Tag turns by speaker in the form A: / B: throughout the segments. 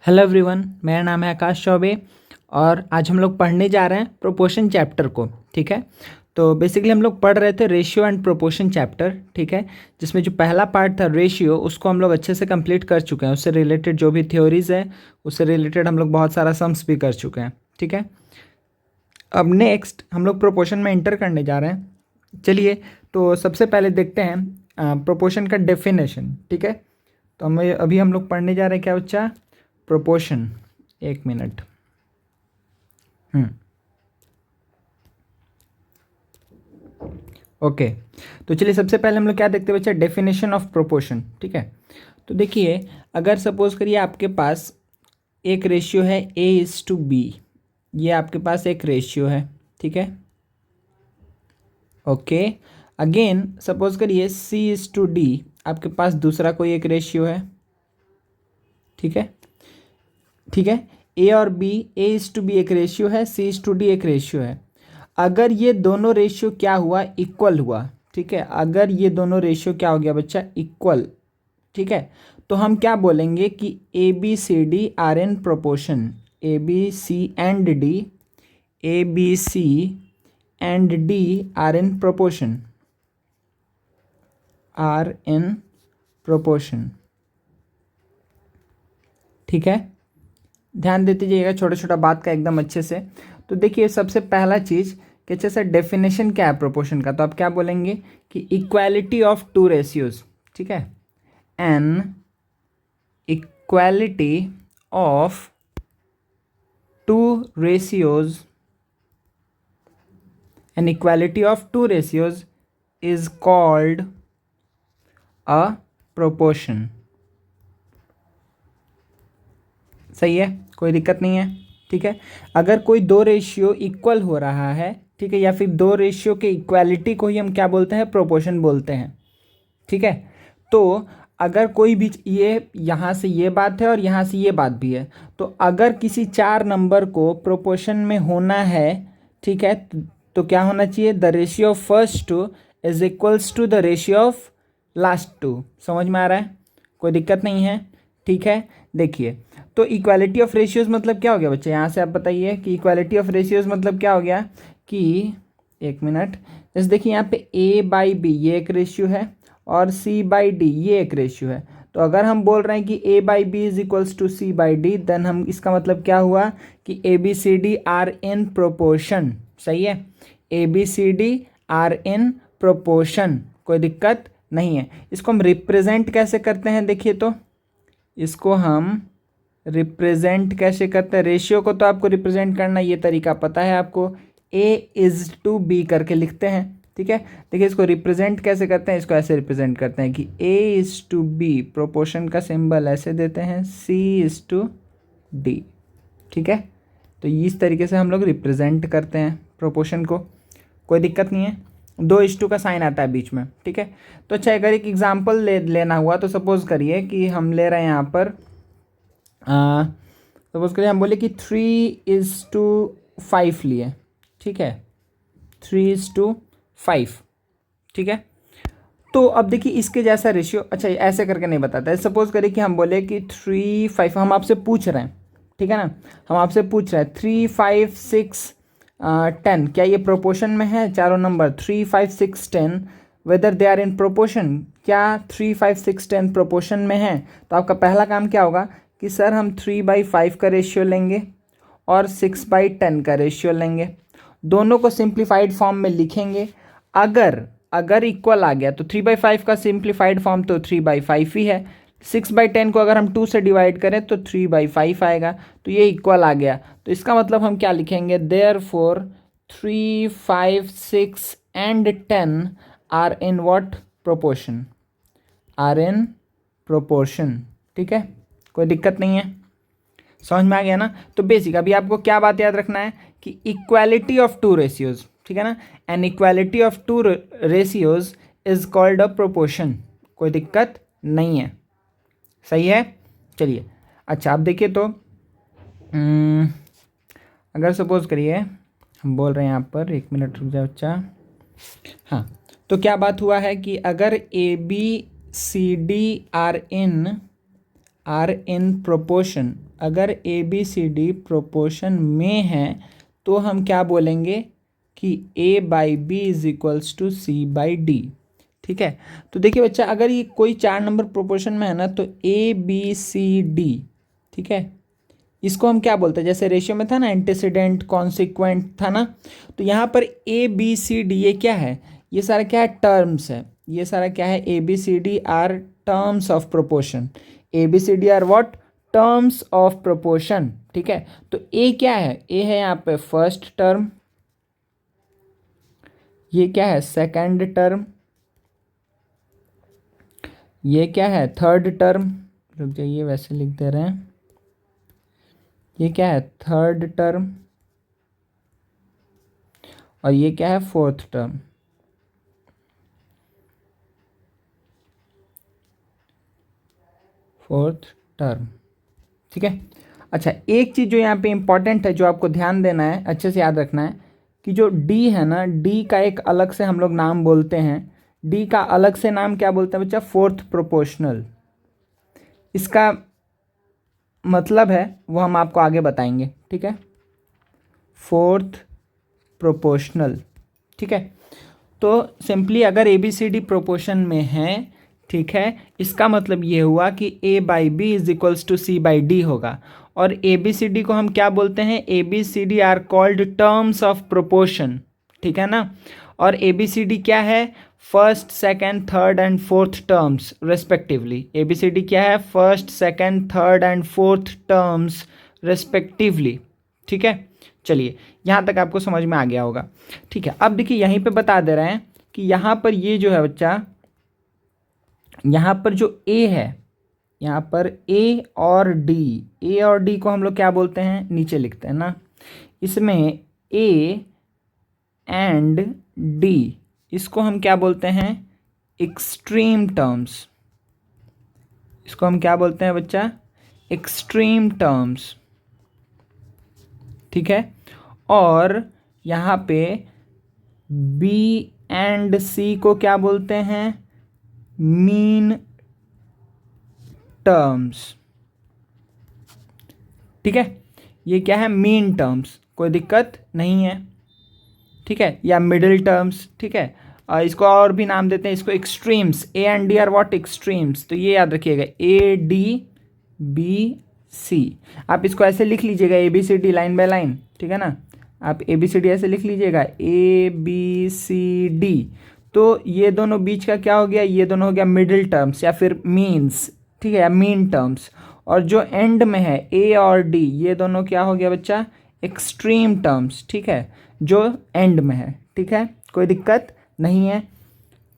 A: Hello everyone, मेरा नाम है आकाश चौबे और आज हम लोग पढ़ने जा रहे हैं प्रोपोर्शन चैप्टर को। ठीक है, तो बेसिकली हम लोग पढ़ रहे थे रेशियो एंड प्रोपोर्शन चैप्टर। ठीक है, जिसमें जो पहला पार्ट था रेशियो, उसको हम लोग अच्छे से कंप्लीट कर चुके हैं। उससे रिलेटेड जो भी थ्योरीज है, उससे रिलेटेड हम लोग बहुत सारा सम्स भी कर चुके हैं। ठीक है, अब नेक्स्ट हम लोग प्रोपोर्शन में एंटर करने जा रहे हैं। चलिए, तो सबसे पहले देखते हैं प्रोपोर्शन का डेफिनेशन। ठीक है, तो हमें अभी हम लोग पढ़ने जा रहे हैं क्या बच्चा, प्रोपोर्शन। एक मिनट। ओके, तो चलिए सबसे पहले हम लोग क्या देखते हैं बच्चा, डेफिनेशन ऑफ प्रोपोर्शन। ठीक है, तो देखिए, अगर सपोज करिए आपके पास एक रेशियो है A:B, ये आपके पास एक रेशियो है। ठीक है, ओके। अगेन सपोज करिए C:D, आपके पास दूसरा कोई एक रेशियो है। ठीक है, ठीक है, ए और बी, A:B एक रेशियो है, C:D एक रेशियो है। अगर ये दोनों रेशियो क्या हुआ, इक्वल हुआ। ठीक है, अगर ये दोनों रेशियो क्या हो गया बच्चा, इक्वल। ठीक है, तो हम क्या बोलेंगे कि ABCD are in proportion. ABC and D are in proportion, are in proportion. ठीक है, ध्यान देते जाइएगा छोटा छोटा बात का एकदम अच्छे से। तो देखिए, सबसे पहला चीज़ कि अच्छे से डेफिनेशन क्या है प्रोपोर्शन का, तो आप क्या बोलेंगे कि इक्वालिटी ऑफ टू रेशियोज। ठीक है, an equality of two ratios, an equality of two ratios is called a proportion. सही है, कोई दिक्कत नहीं है। ठीक है, अगर कोई दो रेशियो इक्वल हो रहा है, ठीक है, या फिर दो रेशियो के इक्वालिटी को ही हम क्या बोलते हैं, प्रोपोर्शन बोलते हैं। ठीक है, तो अगर कोई भी, ये यहाँ से ये बात है और यहाँ से ये बात भी है, तो अगर किसी चार नंबर को प्रोपोर्शन में होना है, ठीक है, तो क्या होना चाहिए, the ratio of first two is equals to the ratio of last two. समझ में आ रहा है, कोई दिक्कत नहीं है। ठीक है, देखिए, तो इक्वालिटी ऑफ रेशियोज मतलब क्या हो गया बच्चे, यहाँ से आप बताइए कि इक्वालिटी ऑफ रेशियोज मतलब क्या हो गया कि, एक मिनट, जैसे देखिए यहाँ पे A/B ये एक रेशियो है और C/D ये एक रेशियो है। तो अगर हम बोल रहे हैं कि A/B is equals to C/D, then हम इसका मतलब क्या हुआ कि ABCD आर इन प्रोपोर्शन। सही है, ABCD आर इन प्रोपोर्शन, कोई दिक्कत नहीं है। इसको हम रिप्रेजेंट कैसे करते हैं, देखिए, तो इसको हम रिप्रेजेंट कैसे करते हैं, रेशियो को तो आपको रिप्रेजेंट करना ये तरीका पता है आपको, A:B करके लिखते हैं। ठीक है, देखिए इसको रिप्रेजेंट कैसे करते हैं, इसको ऐसे रिप्रेजेंट करते हैं कि A:B, प्रोपोर्शन का सिंबल ऐसे देते हैं, C:D। ठीक है, तो इस तरीके से हम लोग रिप्रेजेंट करते हैं प्रोपोर्शन को, कोई दिक्कत नहीं है। 2:2 का साइन आता है बीच में। ठीक है, तो अच्छा, अगर एक एग्जाम्पल लेना हुआ तो सपोज करिए कि हम ले रहे हैं यहाँ पर, सपोज करिए हम बोले कि 3:5 लिए। ठीक है, 3:5। ठीक है, तो अब देखिए इसके जैसा रेशियो, अच्छा ऐसे करके नहीं बताता है। सपोज करिए कि हम बोले कि 3:5, हम आपसे पूछ रहे हैं, ठीक है ना, हम आपसे पूछ रहे हैं 3, 5, 6, 10 क्या ये प्रोपोर्शन में है, चारों number 3, 5, 6, 10 whether they are in proportion, क्या 3, 5, 6, 10 प्रोपोर्शन में है। तो आपका पहला काम क्या होगा कि सर हम 3/5 का रेशियो लेंगे और 6/10 का रेशियो लेंगे, दोनों को सिंप्लीफाइड फॉर्म में लिखेंगे। अगर अगर इक्वल आ गया तो 3/5 का सिंप्लीफाइड फॉर्म तो 3/5 ही है। 6/10 को अगर हम 2 से डिवाइड करें तो 3/5 आएगा, तो ये इक्वल आ गया। तो इसका मतलब हम क्या लिखेंगे, therefore 3, 5, 6 and 10 are in what proportion, are in proportion. ठीक है, कोई दिक्कत नहीं है, समझ में आ गया ना। तो बेसिक अभी आपको क्या बात याद रखना है कि इक्वालिटी ऑफ टू रेशियोज, ठीक है ना, an equality of two ratios is called a proportion, कोई दिक्कत नहीं है। सही है, चलिए, अच्छा आप देखिए तो अगर सपोज करिए हम बोल रहे हैं यहाँ पर, एक मिनट रुक जाओ बच्चा, हाँ, तो क्या बात हुआ है कि अगर ABCD आर इन प्रोपोर्शन, अगर A B C D proportion में है तो हम क्या बोलेंगे कि A by B is equals to C by D. ठीक है, तो देखिए बच्चा, अगर ये कोई 4 नंबर प्रोपोर्शन में है ना तो ए बी सी डी, ठीक है, इसको हम क्या बोलते हैं, जैसे रेशियो में था ना एंटीसीडेंट कॉन्सिक्वेंट था ना, तो यहाँ पर ए बी सी डी ये क्या है, ये सारा क्या है, टर्म्स है। ये सारा क्या है, A B C D are terms of proportion. A B C D are what, terms of proportion. ठीक है, तो ए क्या है, ए है यहाँ पे फर्स्ट टर्म, ये क्या है सेकंड टर्म, ये क्या है थर्ड टर्म, रुक जाइए वैसे लिख दे रहे हैं, ये क्या है थर्ड टर्म, और ये क्या है फोर्थ टर्म। फोर्थ टर्म, ठीक है। अच्छा, एक चीज़ जो यहाँ पे इंपॉर्टेंट है, जो आपको ध्यान देना है, अच्छे से याद रखना है कि जो डी है ना, डी का एक अलग से हम लोग नाम बोलते हैं। डी का अलग से नाम क्या बोलते हैं बच्चा, फोर्थ प्रोपोर्शनल। इसका मतलब है वो हम आपको आगे बताएंगे। ठीक है, फोर्थ प्रोपोर्शनल। ठीक है, तो सिंपली अगर A B C D proportion में है, ठीक है, इसका मतलब ये हुआ कि A by B is equals to C by D होगा। और ए बी सी डी को हम क्या बोलते हैं, A B C D are called terms of proportion. ठीक है ना, और ए बी सी डी क्या है, first second third and fourth terms respectively. A B C D क्या है, first second third and fourth terms respectively. ठीक है, चलिए यहाँ तक आपको समझ में आ गया होगा। ठीक है, अब देखिए यहीं पे बता दे रहे हैं कि यहाँ पर ये जो है बच्चा, यहाँ पर जो ए है, यहाँ पर ए और डी, ए और डी को हम लोग क्या बोलते हैं, नीचे लिखते हैं ना, इसमें ए एंड डी, इसको हम क्या बोलते हैं, एक्सट्रीम टर्म्स। इसको हम क्या बोलते हैं बच्चा, एक्सट्रीम टर्म्स। ठीक है, और यहाँ पे बी एंड सी को क्या बोलते हैं, मीन टर्म्स। ठीक है, ये क्या है, मीन टर्म्स, कोई दिक्कत नहीं है। ठीक है, या मिडिल टर्म्स। ठीक है, इसको और भी नाम देते हैं, इसको extremes. A and D are what, extremes. तो ये याद रखिएगा, ए डी बी सी। आप इसको ऐसे लिख लीजिएगा, A B C D line by line. ठीक है ना, आप ए बी सी डी ऐसे लिख लीजिएगा, ए बी सी डी। तो ये दोनों बीच का क्या हो गया, ये दोनों हो गया मिडिल टर्म्स या फिर मीन्स। ठीक है, या मीन टर्म्स। और जो एंड में है ए और डी, ये दोनों क्या हो गया बच्चा, एक्सट्रीम टर्म्स। ठीक है, जो एंड में है। ठीक है, कोई दिक्कत नहीं है,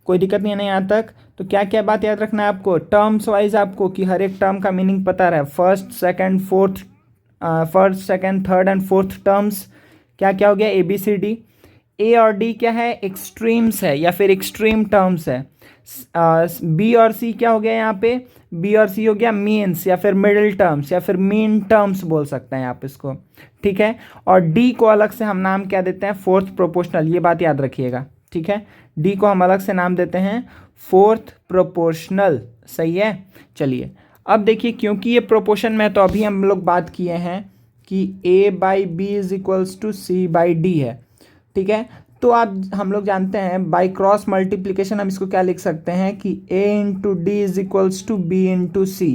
A: कोई दिक्कत नहीं है ना यहाँ तक। तो क्या क्या बात याद रखना है आपको, टर्म्स वाइज आपको, कि हर एक टर्म का मीनिंग पता रहे। First second fourth, first second third and fourth terms क्या क्या हो गया, ए बी सी डी। ए और डी क्या है, एक्सट्रीम्स है या फिर एक्सट्रीम टर्म्स है। बी और सी क्या हो गया यहाँ पे, बी और सी हो गया मीन्स या फिर मिडिल टर्म्स या फिर मीन टर्म्स बोल सकते हैं आप इसको। ठीक है, और डी को अलग से हम नाम क्या देते हैं, फोर्थ प्रोपोर्शनल। ये बात याद रखिएगा। ठीक है, डी को हम अलग से नाम देते हैं फोर्थ प्रोपोर्शनल। सही है, चलिए अब देखिए, क्योंकि ये प्रोपोर्शन में है तो अभी हम लोग बात किए हैं कि A by B is equals to C by D है। ठीक है, तो आप हम लोग जानते हैं बाई क्रॉस मल्टीप्लिकेशन हम इसको क्या लिख सकते हैं कि A into D is equals to B into C.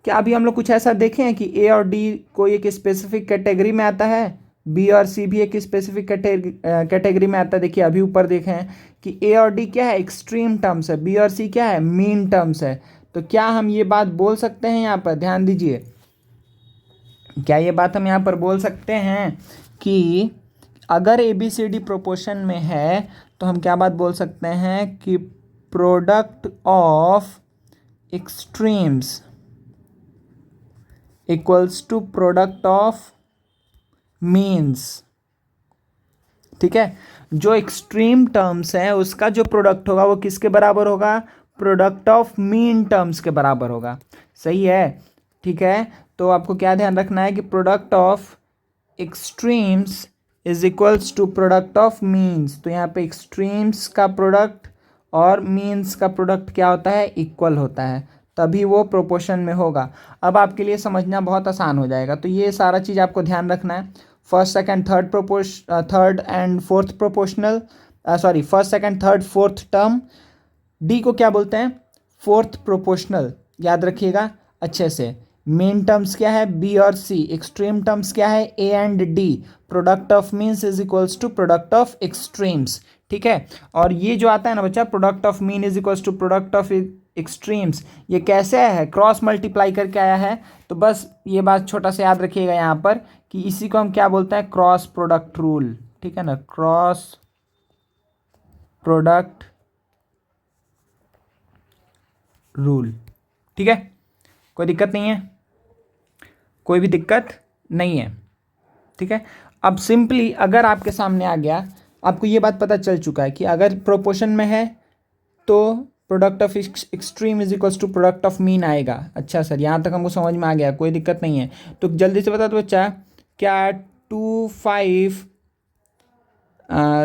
A: क्या अभी हम लोग कुछ ऐसा देखे हैं कि ए और डी कोई एक स्पेसिफिक कैटेगरी में आता है, बी और सी भी एक स्पेसिफिक कैटेगरी में आता है। देखिए अभी ऊपर देखे हैं कि ए और डी क्या है, एक्सट्रीम टर्म्स है, बी और सी क्या है, मीन टर्म्स है। तो क्या हम ये बात बोल सकते हैं, यहाँ पर ध्यान दीजिए, क्या ये बात हम यहाँ पर बोल सकते हैं कि अगर A B C D proportion में है तो हम क्या बात बोल सकते हैं कि product of extremes equals to product of means. ठीक है, जो एक्सट्रीम टर्म्स है उसका जो प्रोडक्ट होगा वो किसके बराबर होगा, प्रोडक्ट ऑफ मीन टर्म्स के बराबर होगा। सही है, ठीक है, तो आपको क्या ध्यान रखना है कि product of extremes is equals to product of means. तो यहाँ पे एक्सट्रीम्स का प्रोडक्ट और मीन्स का प्रोडक्ट क्या होता है, इक्वल होता है। तभी वो प्रोपोर्शन में होगा। अब आपके लिए समझना बहुत आसान हो जाएगा। तो ये सारा चीज़ आपको ध्यान रखना है। First second third and fourth proportional, sorry first second third fourth term. D को क्या बोलते हैं? फोर्थ प्रोपोर्शनल, याद रखिएगा अच्छे से। मेन टर्म्स क्या है? बी और सी। एक्सट्रीम टर्म्स क्या है? A and D. Product of means is equals to product of extremes, ठीक है। और ये जो आता है ना बच्चा, product of mean is equals to product of extremes, ये कैसे आया है? क्रॉस मल्टीप्लाई करके आया है। तो बस ये बात छोटा सा याद रखिएगा यहाँ पर कि इसी को हम क्या बोलते हैं? क्रॉस प्रोडक्ट रूल, ठीक है ना। क्रॉस प्रोडक्ट रूल, ठीक है। कोई दिक्कत नहीं है, कोई भी दिक्कत नहीं है, ठीक है। अब सिंपली अगर आपके सामने आ गया, आपको ये बात पता चल चुका है कि अगर प्रोपोर्शन में है तो product of extreme is equals to product of mean आएगा। अच्छा सर, यहाँ तक हमको समझ में आ गया, कोई दिक्कत नहीं है। तो जल्दी से बता दो बच्चा, क्या 2 5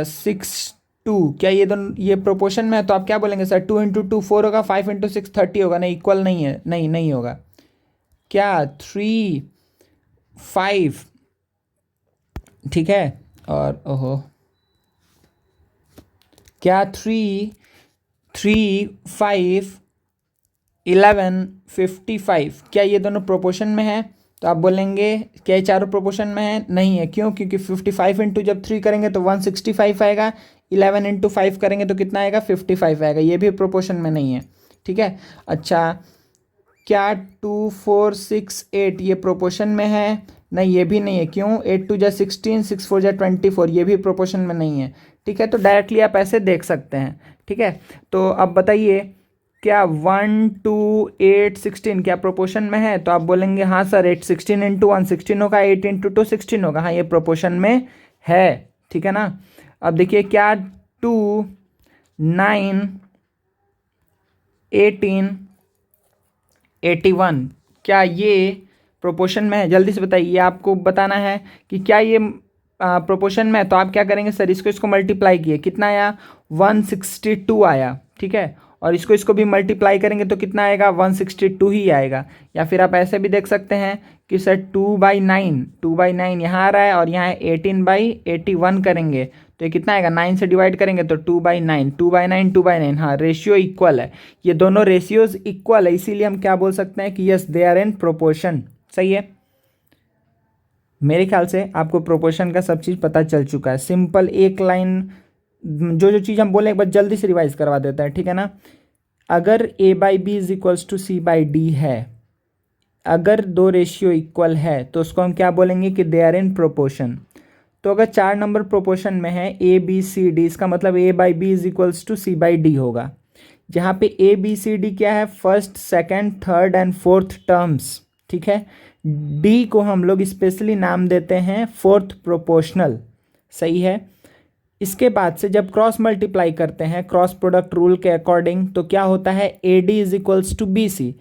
A: 6 2, क्या ये दोनों ये प्रोपोर्शन में है? तो आप क्या बोलेंगे सर? 2 इंटू 2 4 होगा, 5 इंटू 6 30 होगा। नहीं, इक्वल नहीं है, नहीं नहीं होगा। क्या 3 5, ठीक है। और ओहो, क्या 3 3 5 11 55, क्या ये दोनों प्रोपोर्शन में है? तो आप बोलेंगे क्या ये चारों प्रोपोर्शन में है? नहीं है। क्यों? क्योंकि 55 इंटू जब 3 करेंगे तो 165 आएगा, 11 इंटू 5 करेंगे तो कितना आएगा? 55 आएगा। ये भी प्रोपोर्शन में नहीं है, ठीक है। अच्छा, क्या 2 4 6 8 ये प्रोपोर्शन में है? नहीं, ये भी नहीं है। क्यों? 8 2 जा 16, 6 4 जा 24, ये भी प्रोपोर्शन में नहीं है, ठीक है। तो डायरेक्टली आप ऐसे देख सकते हैं, ठीक है। तो अब बताइए, क्या 1 2 8 16 क्या प्रोपोर्शन में है? तो आप बोलेंगे हाँ सर, 8 16 इंटू 1 16 होगा, 8 इंटू 2 16 होगा। हाँ, ये प्रोपोर्शन में है, ठीक है ना। अब देखिए, क्या 2 9 18 81 क्या ये प्रोपोर्शन में है? जल्दी से बताइए, आपको बताना है कि क्या ये प्रोपोर्शन में है। तो आप क्या करेंगे सर? इसको मल्टीप्लाई किए, कितना आया? 162 आया, ठीक है। और इसको भी मल्टीप्लाई करेंगे तो कितना आएगा? 162 ही आएगा। या फिर आप ऐसे भी देख सकते हैं कि सर 2/9 यहाँ आ रहा है और यहाँ 18/81 करेंगे तो ये कितना आएगा? 9 से डिवाइड करेंगे तो 2/9 2/9 2/9। हाँ, रेशियो इक्वल है, ये दोनों रेशियोज इक्वल है, इसीलिए हम क्या बोल सकते हैं कि yes they are in proportion. सही है। मेरे ख्याल से आपको प्रोपोर्शन का सब चीज़ पता चल चुका है। सिंपल एक लाइन, जो चीज़ हम बोले एक बार जल्दी से रिवाइज करवा देता है, ठीक है ना। अगर A/B is equals to C/D है, अगर दो रेशियो इक्वल है तो उसको हम क्या बोलेंगे कि दे आर इन प्रोपोर्शन। तो अगर 4 नंबर प्रोपोर्शन में है ABCD, इसका मतलब A/B is equals to C/D होगा। जहाँ पे ABCD क्या है? First second third and fourth terms, ठीक है। D को हम लोग स्पेशली नाम देते हैं फोर्थ प्रोपोर्शनल, सही है। इसके बाद से जब क्रॉस मल्टीप्लाई करते हैं क्रॉस प्रोडक्ट रूल के अकॉर्डिंग तो क्या होता है? AD is equals to BC।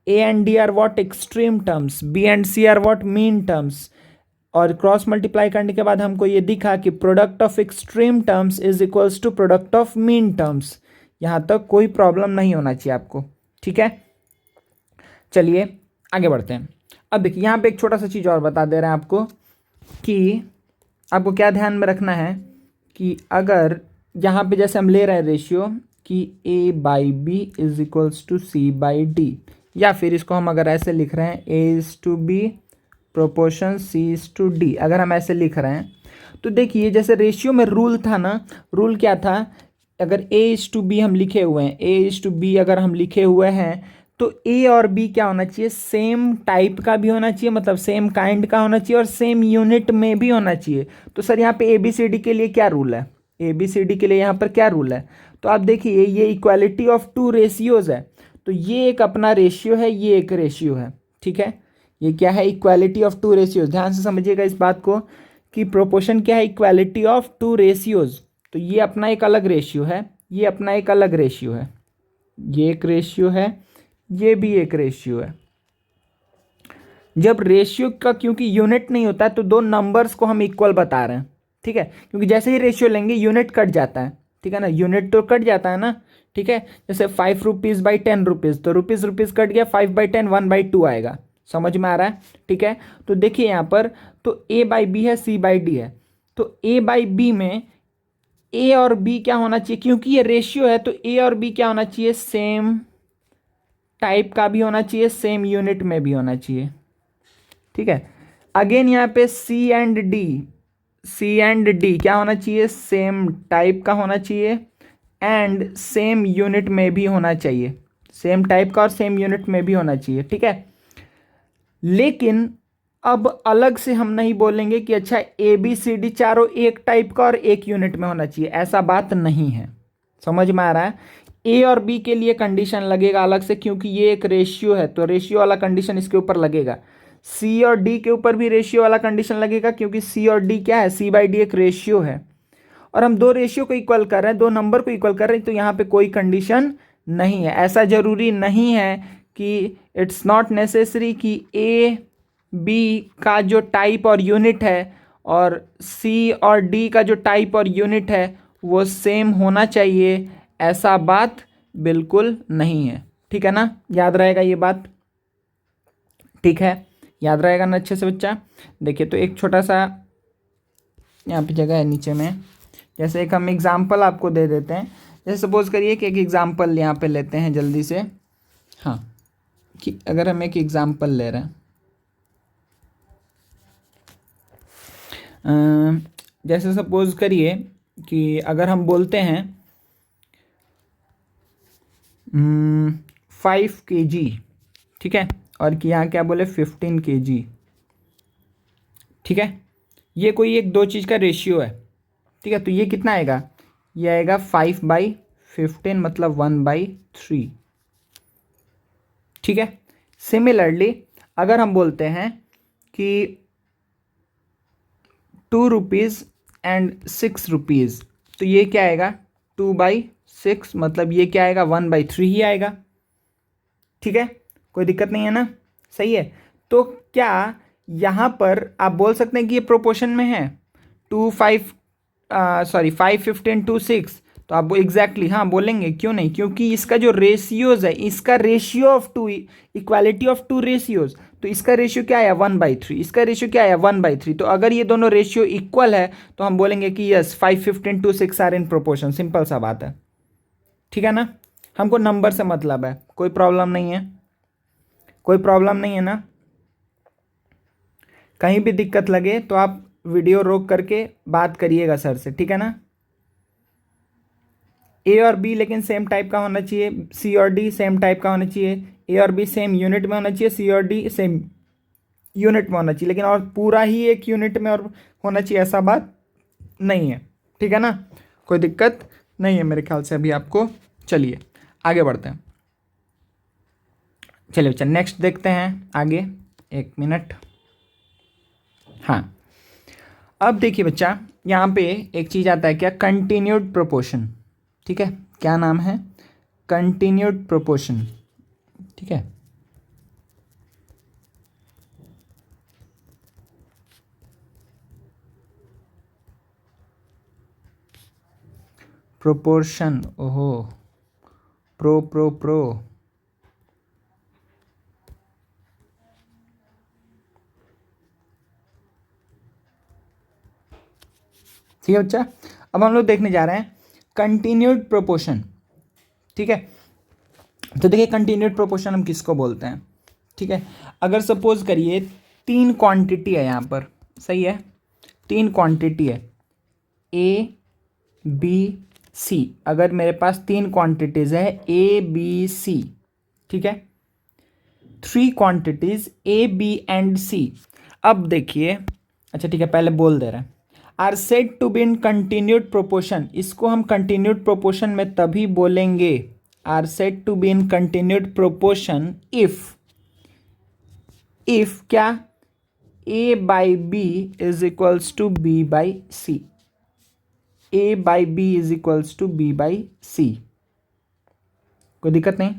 A: A and D are what? Extreme terms. B and C are what? Mean terms. और क्रॉस मल्टीप्लाई करने के बाद हमको ये दिखा कि product of extreme terms is equals to product of mean terms. यहाँ तक कोई प्रॉब्लम नहीं होना चाहिए आपको, ठीक है। चलिए आगे बढ़ते हैं। अब देखिए, यहाँ पे एक छोटा सा चीज़ और बता दे रहे हैं आपको कि आपको क्या ध्यान में रखना है कि अगर यहाँ पे जैसे हम ले रहे हैं रेशियो कि A/B is equals to C/D, या फिर इसको हम अगर ऐसे लिख रहे हैं A/B प्रोपोर्शन C/D, अगर हम ऐसे लिख रहे हैं तो देखिए जैसे रेशियो में रूल था ना, रूल क्या था? अगर A/B हम लिखे हुए हैं, A/B अगर हम लिखे हुए हैं तो A और B क्या होना चाहिए? सेम टाइप का भी होना चाहिए, मतलब सेम काइंड का होना चाहिए और सेम यूनिट में भी होना चाहिए। तो सर यहाँ पे ABCD के लिए क्या रूल है? ABCD के लिए यहाँ पर क्या रूल है? तो आप देखिए, ये इक्वालिटी ऑफ टू रेशियोज है। तो ये एक अपना रेशियो है, ये एक रेशियो है, ठीक है। ये क्या है? Equality of two ratios. ध्यान से समझिएगा इस बात को कि प्रोपोर्शन क्या है? Equality of two ratios. तो ये अपना एक अलग रेशियो है, ये अपना एक अलग रेशियो है, ये एक रेशियो है, ये भी एक रेशियो है। जब रेशियो का क्योंकि यूनिट नहीं होता है तो दो नंबर्स को हम इक्वल बता रहे हैं, ठीक है। क्योंकि जैसे ही रेशियो लेंगे यूनिट कट जाता है, ठीक है ना, यूनिट तो कट जाता है ना, ठीक है। जैसे 5 रुपीज़/10 रुपीज़, तो रुपीज़ रुपीज़ कट गया, 5/10 1/2 आएगा। समझ में आ रहा है, ठीक है। तो देखिए यहाँ पर, तो A/B है, C/D है, तो A/B में A और B क्या होना चाहिए, क्योंकि ये रेशियो है तो A और B क्या होना चाहिए, सेम टाइप का भी होना चाहिए, सेम यूनिट में भी होना चाहिए, ठीक है। अगेन यहाँ पे C एंड D क्या होना चाहिए, सेम टाइप का होना चाहिए एंड सेम यूनिट में भी होना चाहिए, सेम टाइप का और सेम यूनिट में भी होना चाहिए, ठीक है। लेकिन अब अलग से हम नहीं बोलेंगे कि अच्छा ABCD चारों एक टाइप का और एक यूनिट में होना चाहिए, ऐसा बात नहीं है। समझ में आ रहा है। A और B के लिए कंडीशन लगेगा अलग से, क्योंकि ये एक रेशियो है तो रेशियो वाला कंडीशन इसके ऊपर लगेगा। C और D के ऊपर भी रेशियो वाला कंडीशन लगेगा, क्योंकि C और D क्या है, C/D एक रेशियो है और हम दो रेशियो को इक्वल कर रहे हैं, दो नंबर को इक्वल कर रहे हैं, तो यहाँ पे कोई कंडीशन नहीं है। ऐसा जरूरी नहीं है कि इट्स नॉट नेसेसरी कि A/B का जो टाइप और यूनिट है और C और D का जो टाइप और यूनिट है वो सेम होना चाहिए, ऐसा बात बिल्कुल नहीं है, ठीक है ना। याद रहेगा ये बात, ठीक है, याद रहेगा ना अच्छे से बच्चा। देखिए तो एक छोटा सा यहाँ पे जगह है नीचे में, जैसे एक हम एग्जाम्पल आपको दे देते हैं। जैसे सपोज करिए कि एक एग्जाम्पल यहाँ पे लेते हैं जल्दी से, हाँ, कि अगर हम एक एग्जाम्पल ले रहे हैं, जैसे सपोज करिए कि अगर हम बोलते हैं 5 kg, ठीक है, और कि यहाँ क्या बोले 15 kg, ठीक है। ये कोई एक दो चीज़ का रेशियो है, ठीक है। तो ये कितना आएगा, ये आएगा 5/15 मतलब 1/3, ठीक है। सिमिलरली अगर हम बोलते हैं कि 2 रुपीज़ एंड 6 रुपीज़, तो ये क्या आएगा 2/6 मतलब ये क्या आएगा 1/3 ही आएगा, ठीक है। कोई दिक्कत नहीं है ना, सही है। तो क्या यहाँ पर आप बोल सकते हैं कि ये प्रोपोर्शन में है, 5/15 to 6, तो आप एग्जैक्टली हाँ बोलेंगे, क्यों नहीं, क्योंकि इसका जो रेशियोज है, इसका ratio of two, equality of two ratios, तो इसका रेशियो क्या आया 1/3, इसका रेशियो क्या आया 1/3, तो अगर ये दोनों रेशियो इक्वल है तो हम बोलेंगे कि yes 5/15 to 6 are in proportion. Simple सा बात है, ठीक है ना। हमको नंबर से मतलब है, कोई प्रॉब्लम नहीं है, कोई प्रॉब्लम नहीं है ना। कहीं भी दिक्कत लगे तो आप वीडियो रोक करके बात करिएगा सर से, ठीक है ना। A और B लेकिन सेम टाइप का होना चाहिए, C और D सेम टाइप का होना चाहिए, A और B सेम यूनिट में होना चाहिए, C और D सेम यूनिट में होना चाहिए, लेकिन और पूरा ही एक यूनिट में और होना चाहिए ऐसा बात नहीं है, ठीक है ना। कोई दिक्कत नहीं है मेरे ख्याल से अभी आपको। चलिए आगे बढ़ते हैं, चलिए बच्चा नेक्स्ट देखते हैं आगे, एक मिनट। हाँ, अब देखिए बच्चा, यहाँ पे एक चीज़ आता है क्या, कंटिन्यूड प्रोपोर्शन, ठीक है। क्या नाम है, कंटिन्यूड प्रोपोर्शन, ठीक है। प्रोपोर्शन, ओहो, प्रो ठीक है बच्चा। अब हम लोग देखने जा रहे हैं कंटिन्यूड प्रोपोर्शन, ठीक है। तो देखिए कंटिन्यूड प्रोपोर्शन हम किसको बोलते हैं, ठीक है। अगर सपोज करिए 3 क्वांटिटी है यहाँ पर, सही है, 3 क्वांटिटी है A, B, C। अगर मेरे पास 3 क्वांटिटीज है A, B, C, ठीक है, 3 quantities A, B and C। अब देखिए, अच्छा ठीक है, पहले बोल दे रहे हैं, are said to B in continued proportion, इसको हम कंटिन्यूड प्रोपोर्शन में तभी बोलेंगे, are said to B in continued proportion if क्या, A/B is equals to B/C, A/B is equals to B/C। कोई दिक्कत नहीं,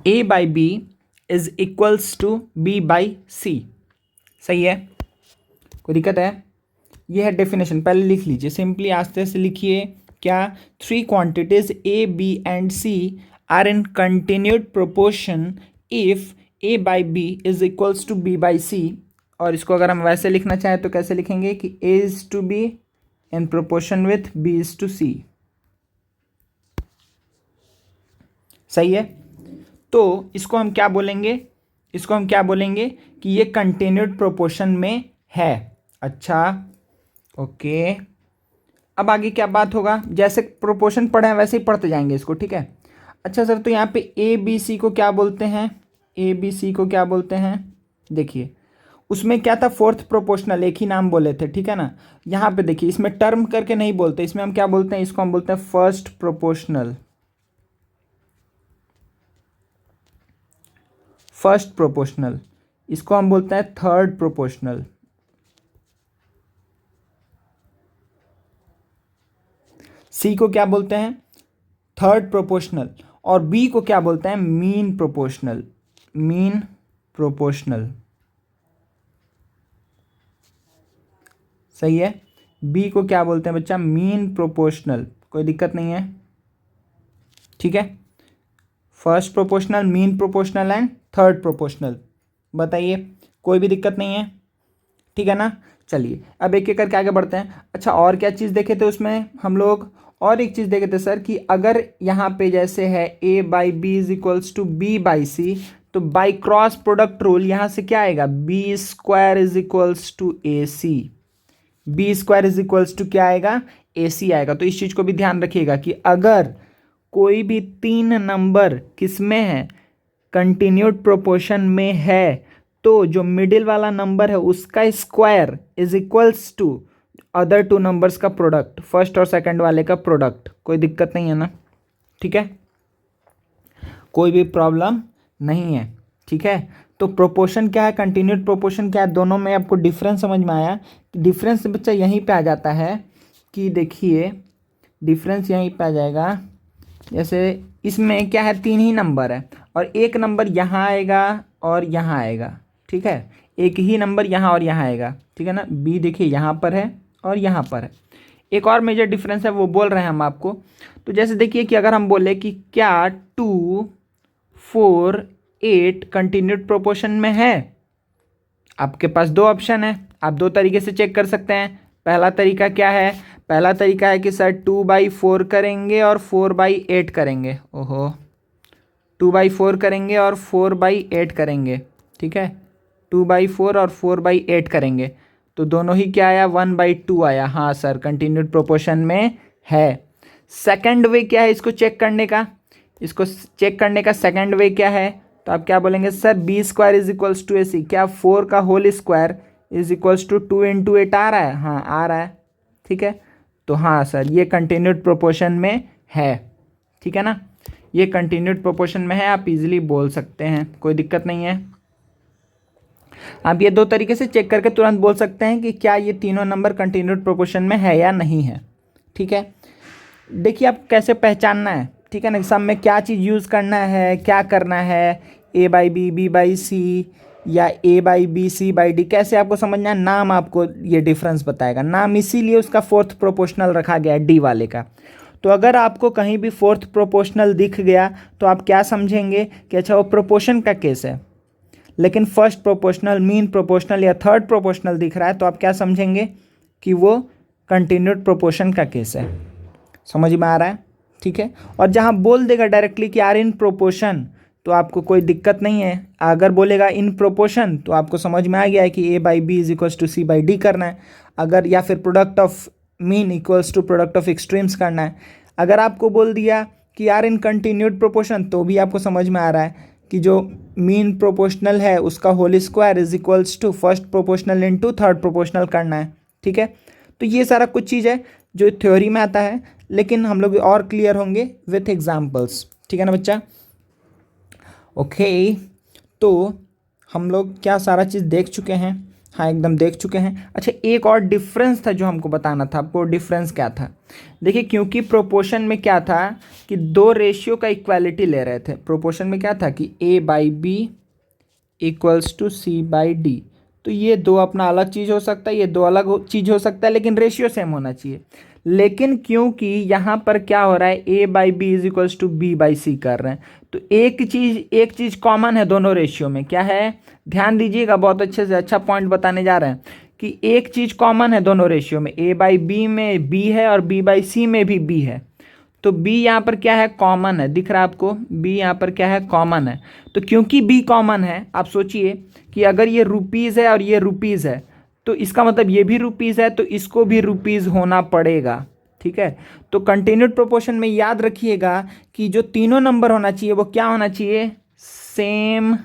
A: A/B is equals to B/C, सही है, कोई दिक्कत है। ये है डेफिनेशन, पहले लिख लीजिए सिंपली, आस्ते से लिखिए। क्या? Three quantities A B and C are in continued proportion if A by B is equals to B by C. और इसको अगर हम वैसे लिखना चाहें तो कैसे लिखेंगे कि A is to B in proportion with B is to C. सही है। तो इसको हम क्या बोलेंगे? इसको हम क्या बोलेंगे कि ये कंटिन्यूड प्रोपोर्शन में है। अच्छा, ओके। अब आगे क्या बात होगा? जैसे प्रोपोर्शन पढ़े हैं वैसे ही पढ़ते जाएंगे इसको, ठीक है। अच्छा सर, तो यहाँ पे ए बी सी को क्या बोलते हैं? ए बी सी को क्या बोलते हैं? देखिए उसमें क्या था, फोर्थ प्रोपोर्शनल, एक ही नाम बोले थे, ठीक है ना। यहाँ पे देखिए इसमें टर्म करके नहीं बोलते, इसमें हम क्या बोलते हैं? इसको हम बोलते हैं फर्स्ट प्रोपोर्शनल। फर्स्ट प्रोपोर्शनल, इसको हम बोलते हैं थर्ड प्रोपोर्शनल। सी को क्या बोलते हैं? Third proportional. और बी को क्या बोलते हैं? Mean proportional. मीन प्रोपोर्शनल, सही है। बी को क्या बोलते हैं बच्चा? Mean proportional. कोई दिक्कत नहीं है, ठीक है। First proportional, mean proportional and third proportional. बताइए, कोई भी दिक्कत नहीं है, ठीक है ना। चलिए अब एक एक करके आगे बढ़ते हैं। अच्छा, और क्या चीज़ देखे थे उसमें हम लोग? और एक चीज़ देखे थे सर कि अगर यहाँ पे जैसे है A by B is equals to B by C, तो बाई क्रॉस प्रोडक्ट रूल यहाँ से क्या आएगा? B square is equals to A C. B square is equals to क्या आएगा? ए सी आएगा। तो इस चीज़ को भी ध्यान रखिएगा कि अगर कोई भी तीन नंबर किस में है? कंटिन्यूड प्रोपोर्शन में है, तो जो मिडिल वाला नंबर है उसका square is equals to other two numbers का प्रोडक्ट, फर्स्ट और सेकंड वाले का प्रोडक्ट। कोई दिक्कत नहीं है ना, ठीक है, कोई भी प्रॉब्लम नहीं है, ठीक है। तो प्रोपोर्शन क्या है, कंटिन्यूड प्रोपोर्शन क्या है, दोनों में आपको डिफरेंस समझ में आया। डिफरेंस बच्चा यहीं पे आ जाता है कि देखिए डिफरेंस यहीं पे आ जाएगा। जैसे इसमें क्या है, तीन ही नंबर है और एक नंबर यहाँ आएगा और यहाँ आएगा, ठीक है। एक ही नंबर यहाँ और यहाँ आएगा, ठीक है ना। बी देखिए यहाँ पर है और यहाँ पर है। एक और मेजर डिफरेंस है, वो बोल रहे हैं हम आपको। तो जैसे देखिए कि अगर हम बोले कि क्या 2, 4, 8 कंटिन्यूड प्रोपोर्शन में है, आपके पास दो ऑप्शन है, आप दो तरीके से चेक कर सकते हैं। पहला तरीका क्या है? पहला तरीका है कि सर 2/4 करेंगे और 4/8 करेंगे। ओहो, 2/4 करेंगे और 4/8 करेंगे, ठीक है। 2/4 और 4/8 करेंगे तो दोनों ही क्या आया? 1/2 आया। हाँ सर, कंटिन्यूड प्रोपोर्शन में है। सेकंड वे क्या है इसको चेक करने का? इसको चेक करने का सेकंड वे क्या है? तो आप क्या बोलेंगे? Sir B square is equals to A C. क्या 4 का whole square is equals to 2 × 8 आ रहा है? हाँ आ रहा है, ठीक है। तो हाँ सर, ये कंटिन्यूड प्रोपोर्शन में है, ठीक है ना। ये कंटिन्यूड प्रोपोर्शन में है, आप इजीली बोल सकते हैं, कोई दिक्कत नहीं है। आप ये दो तरीके से चेक करके तुरंत बोल सकते हैं कि क्या ये तीनों नंबर कंटिन्यूड प्रोपोर्शन में है या नहीं है, ठीक है। देखिए आप कैसे पहचानना है, ठीक है ना, सब में क्या चीज़ यूज़ करना है, क्या करना है, A by B, B by C या A by B, C by D, कैसे आपको समझना है? नाम आपको ये डिफरेंस बताएगा। नाम इसीलिए उसका फोर्थ प्रोपोर्शनल रखा गया है डी वाले का। तो अगर आपको कहीं भी फोर्थ प्रोपोर्शनल दिख गया तो आप क्या समझेंगे कि अच्छा वो प्रोपोर्शन का केस है। लेकिन फर्स्ट प्रोपोर्शनल, मीन प्रोपोर्शनल या थर्ड प्रोपोर्शनल दिख रहा है तो आप क्या समझेंगे कि वो कंटिन्यूड प्रोपोर्शन का केस है। समझ में आ रहा है, ठीक है। और जहाँ बोल देगा डायरेक्टली कि आर इन प्रोपोर्शन तो आपको कोई दिक्कत नहीं है। अगर बोलेगा इन प्रोपोर्शन तो आपको समझ में आ गया है कि A by B is equals to C by D करना है। अगर या फिर product of mean equals to product of extremes करना है। अगर आपको बोल दिया कि आर इन कंटिन्यूड प्रोपोर्शन तो भी आपको समझ में आ रहा है कि जो मीन प्रोपोर्शनल है उसका whole square is equals to first proportional into third proportional करना है, ठीक है। तो ये सारा कुछ चीज़ है जो थ्योरी में आता है, लेकिन हम लोग और क्लियर होंगे विथ एग्जाम्पल्स, ठीक है ना बच्चा। ओके, तो हम लोग क्या सारा चीज़ देख चुके हैं? हाँ एकदम देख चुके हैं। अच्छा, एक और डिफरेंस था जो हमको बताना था आपको। डिफरेंस क्या था? देखिए, क्योंकि प्रोपोर्शन में क्या था कि दो रेशियो का इक्वालिटी ले रहे थे। प्रोपोर्शन में क्या था कि A by B equals to C by D. तो ये दो अपना अलग चीज़ हो सकता है, ये दो अलग चीज़ हो सकता है, लेकिन रेशियो सेम होना चाहिए। लेकिन क्योंकि यहाँ पर क्या हो रहा है, A by B is equals to B by C कर रहे हैं, तो एक चीज़ कॉमन है दोनों रेशियो में। क्या है, ध्यान दीजिएगा, बहुत अच्छे से अच्छा पॉइंट बताने जा रहे हैं कि एक चीज़ कॉमन है दोनों रेशियो में, ए बाई बी में बी है और बी बाई सी में भी बी है। तो b यहाँ पर क्या है, कॉमन है, दिख रहा है आपको, b यहाँ पर क्या है, कॉमन है। तो क्योंकि b कॉमन है, आप सोचिए कि अगर ये रुपीज़ है और ये रुपीज़ है, तो इसका मतलब ये भी रुपीज़ है, तो इसको भी रुपीज़ होना पड़ेगा। ठीक है, तो कंटिन्यूड प्रोपोर्शन में याद रखिएगा कि जो तीनों नंबर होना चाहिए वो क्या होना चाहिए, सेम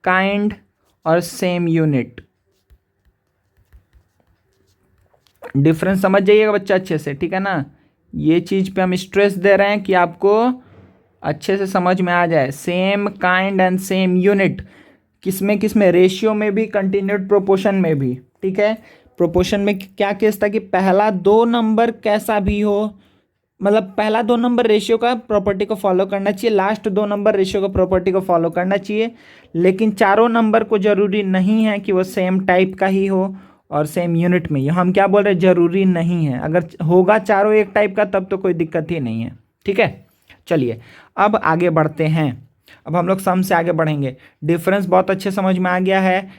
A: काइंड और सेम यूनिट। डिफरेंस समझ जाइएगा बच्चा अच्छे से, ठीक है ना। ये चीज़ पे हम स्ट्रेस दे रहे हैं कि आपको अच्छे से समझ में आ जाए। Same kind and same unit किसमें रेशियो में भी, कंटिन्यूड प्रोपोर्शन में भी। ठीक है, प्रोपोर्शन में क्या केस था कि पहला दो नंबर कैसा भी हो, मतलब पहला दो नंबर रेशियो का प्रॉपर्टी को फॉलो करना चाहिए, लास्ट दो नंबर रेशियो का प्रॉपर्टी को फॉलो करना चाहिए, लेकिन चारों नंबर को जरूरी नहीं है कि वो सेम टाइप का ही हो और सेम यूनिट में ही। हम क्या बोल रहे हैं, जरूरी नहीं है, अगर होगा चारों एक टाइप का तब तो कोई दिक्कत ही नहीं है। ठीक है, चलिए अब आगे बढ़ते हैं। अब हम लोग सम से आगे बढ़ेंगे। डिफरेंस बहुत अच्छे समझ में आ गया है,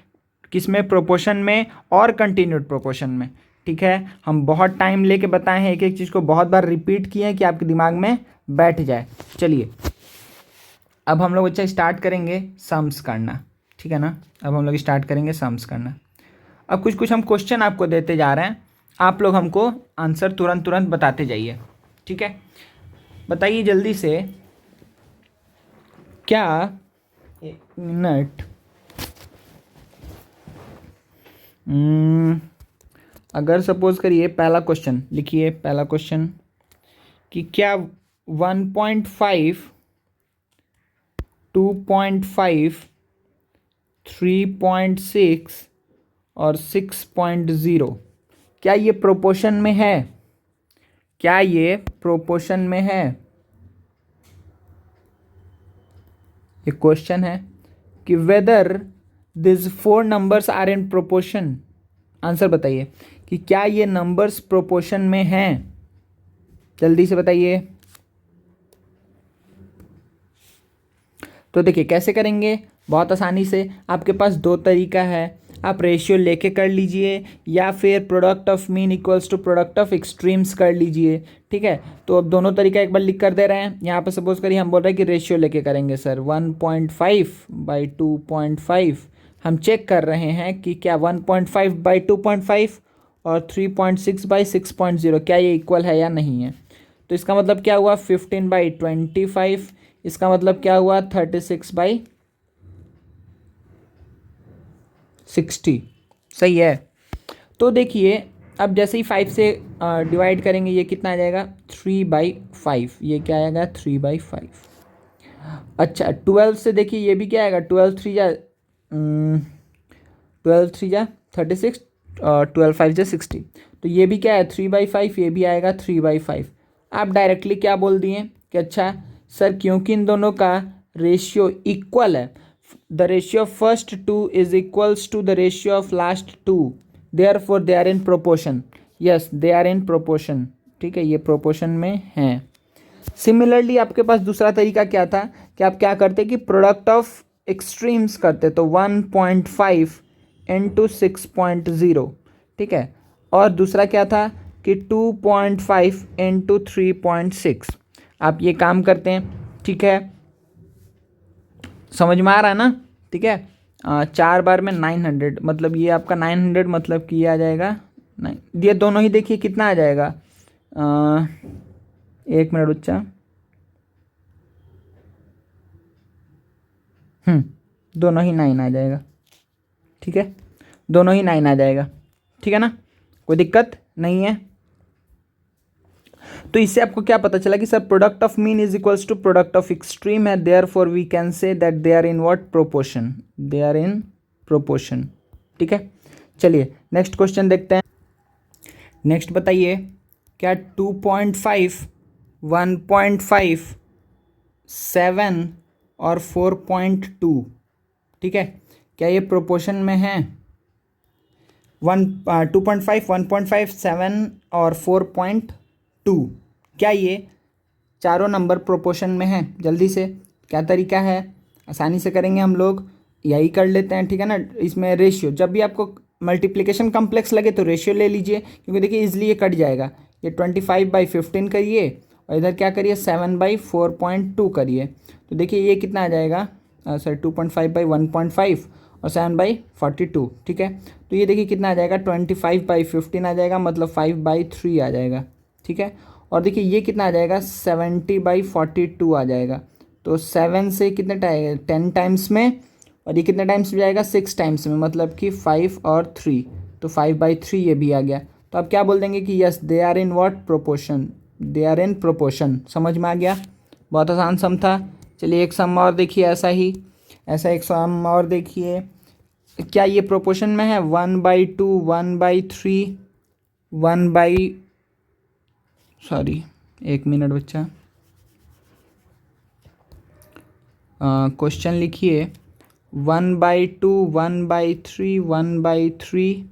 A: किसमें, प्रोपोर्शन में और कंटिन्यूड प्रोपोर्शन में। ठीक है, हम बहुत टाइम लेके बताए हैं, एक एक चीज़ को बहुत बार रिपीट किए हैं कि आपके दिमाग में बैठ जाए। चलिए अब हम लोग बच्चा स्टार्ट करेंगे सम्स करना। ठीक है ना, अब हम लोग स्टार्ट करेंगे सम्स करना। अब कुछ कुछ हम क्वेश्चन आपको देते जा रहे हैं, आप लोग हमको आंसर तुरंत तुरंत बताते जाइए। ठीक है, बताइए जल्दी से, क्या, एक मिनट, अगर सपोज करिए पहला क्वेश्चन लिखिए, पहला क्वेश्चन कि क्या 1.5, 2.5, 3.6 और 6.0 क्या ये प्रोपोर्शन में है, क्या ये प्रोपोर्शन में है। ये क्वेश्चन है कि whether this four numbers are in proportion. Answer बताइए कि क्या ये नंबर्स प्रोपोर्शन में हैं, जल्दी से बताइए। तो देखिए कैसे करेंगे, बहुत आसानी से। आपके पास दो तरीका है, आप रेशियो लेके कर लीजिए या फिर product of mean equals to product of extremes कर लीजिए। ठीक है, तो अब दोनों तरीका एक बार लिख कर दे रहे हैं। यहाँ पर सपोज करिए हम बोल रहे हैं कि रेशियो लेके करेंगे सर, 1.5 बाई 2.5। हम चेक कर रहे हैं कि क्या 1.5 बाई 2.5 और 3.6 बाई 6.0 क्या ये इक्वल है या नहीं है। तो इसका मतलब क्या हुआ, 15 बाई 25। इसका मतलब क्या हुआ, 36 बाई 60। सही है। तो देखिए अब जैसे ही 5 से डिवाइड करेंगे, ये कितना आ जाएगा, 3/5। ये क्या आएगा, 3/5। अच्छा 12 से देखिए ये भी क्या आएगा, 12 3 जा 36, 12 5 जा 60। तो ये भी क्या है, 3/5, ये भी आएगा 3/5। आप डायरेक्टली क्या बोल दिए कि अच्छा सर क्योंकि इन दोनों का रेशियो इक्वल है, the ratio of first two is equals to the ratio of last two, therefore they are in proportion. Yes, they are in proportion. ठीक है, ये प्रोपोर्शन में हैं। सिमिलरली आपके पास दूसरा तरीका क्या था कि आप क्या करते कि प्रोडक्ट ऑफ एक्सट्रीम्स करते, तो 1.5 इंटू 6.0। ठीक है, और दूसरा क्या था कि 2.5 इंटू 3.6। आप ये काम करते हैं। ठीक है, समझ में आ रहा है ना। ठीक है, 4 बार में 900, मतलब ये आपका 900, मतलब कि ये आ जाएगा 9। ये दोनों ही देखिए कितना आ जाएगा, 1 मिनट बच्चा, दोनों ही 9 आ जाएगा। ठीक है, दोनों ही 9 आ जाएगा। ठीक है ना, कोई दिक्कत नहीं है। तो इससे आपको क्या पता चला कि sir product of mean is equals to product of extreme है, therefore we can say that they are in what, proportion, they are in proportion. ठीक है, चलिए नेक्स्ट क्वेश्चन देखते हैं। नेक्स्ट बताइए, क्या 2.5, 1.5, 7 और 4.2, ठीक है, क्या ये प्रोपोर्शन में है। 2.5, 1.5, 7 और 4.2, क्या ये चारों नंबर प्रोपोर्शन में हैं? जल्दी से क्या तरीका है, आसानी से करेंगे हम लोग, यही कर लेते हैं, ठीक है ना। इसमें रेशियो, जब भी आपको मल्टीप्लिकेशन कम्प्लेक्स लगे तो रेशियो ले लीजिए, क्योंकि देखिए इजली ये कट जाएगा। ये 25/15 करिए और इधर क्या करिए 7/4.2 करिए, तो देखिए ये कितना आ जाएगा, सॉरी 2.5/1.5 और 7/42, ठीक है। तो ये देखिए कितना आ जाएगा 25/15 आ जाएगा, मतलब 5/3 आ जाएगा, ठीक है। और देखिए ये कितना आ जाएगा 70/42 आ जाएगा। तो 7 से कितने 10 टाइम्स में, और ये कितने टाइम्स में जाएगा 6 टाइम्स में, मतलब कि 5 और 3, तो 5/3 ये भी आ गया। तो आप क्या बोल देंगे कि yes they are in what proportion, they are in proportion. समझ में आ गया, बहुत आसान सम था। चलिए एक सम और देखिए, ऐसा एक सम और देखिए, क्या ये प्रोपोर्शन में है 1/2, 1/3, 1 मिनट बच्चा, क्वेश्चन लिखिए 1/2, 1/3, 1/3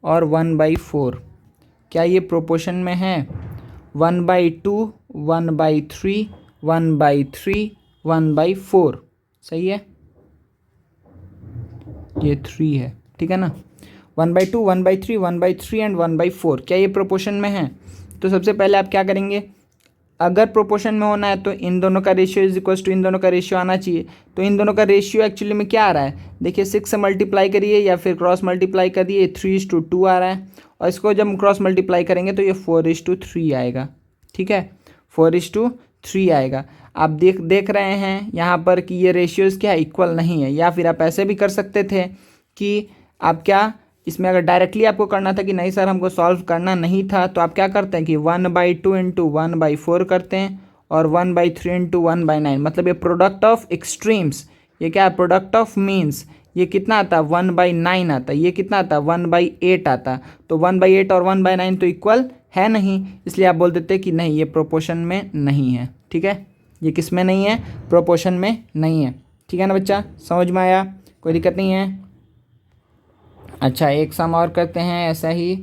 A: और 1/4, क्या ये प्रोपोर्शन में है 1/2, 1/3, 1/3, 1/4? सही है, ये 3 है, ठीक है ना। 1/2, 1/3, 1/3 एंड 1/4, क्या ये प्रोपोर्शन में है? तो सबसे पहले आप क्या करेंगे, अगर प्रोपोर्शन में होना है तो इन दोनों का रेशियो इज इक्वल्स टू इन दोनों का रेशियो आना चाहिए। तो इन दोनों का रेशियो एक्चुअली में क्या आ रहा है, देखिए 6 से मल्टीप्लाई करिए या फिर क्रॉस मल्टीप्लाई करिए, 3:2 आ रहा है, और इसको जब क्रॉस मल्टीप्लाई करेंगे तो ये 4:3 आएगा, ठीक है, 4:3 आएगा। आप देख रहे हैं यहाँ पर कि ये रेशियोज़ क्या इक्वल नहीं है। या फिर आप ऐसे भी कर सकते थे कि आप क्या, इसमें अगर डायरेक्टली आपको करना था कि नहीं सर हमको सॉल्व करना नहीं था, तो आप क्या करते हैं कि 1/2 इंटू 1/4 करते हैं, और 1/3 इंटू 1/9, मतलब ये प्रोडक्ट ऑफ एक्सट्रीम्स, ये क्या है प्रोडक्ट ऑफ मीन्स, ये कितना आता है 1/9 आता है, ये कितना आता है 1/8 आता। तो 1/8 और 1/9 तो इक्वल है नहीं, इसलिए आप बोल देते कि नहीं ये प्रोपोर्शन में नहीं है, ठीक है, ये किस में नहीं है, प्रोपोर्शन में नहीं है, ठीक है ना बच्चा, समझ में आया, कोई दिक्कत नहीं है। अच्छा एक सम और करते हैं ऐसा ही,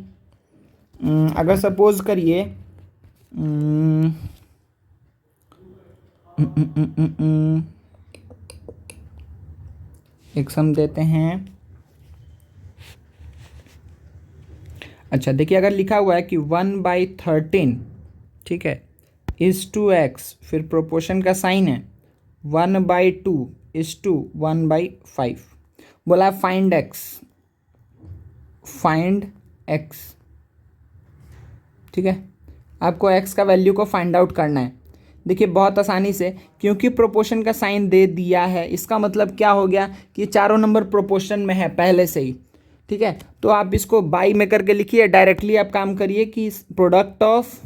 A: अगर सपोज करिए एक सम देते हैं। अच्छा देखिए, अगर लिखा हुआ है कि 1/13, ठीक है, इज टू एक्स, फिर प्रोपोर्शन का साइन है 1/2 इज टू 1/5, बोला फाइंड एक्स, ठीक है, आपको एक्स का वैल्यू को फाइंड आउट करना है। देखिए बहुत आसानी से, क्योंकि प्रोपोर्शन का साइन दे दिया है, इसका मतलब क्या हो गया कि चारों नंबर प्रोपोर्शन में है पहले से ही, ठीक है। तो आप इसको बाई में करके लिखिए, डायरेक्टली आप काम करिए कि product of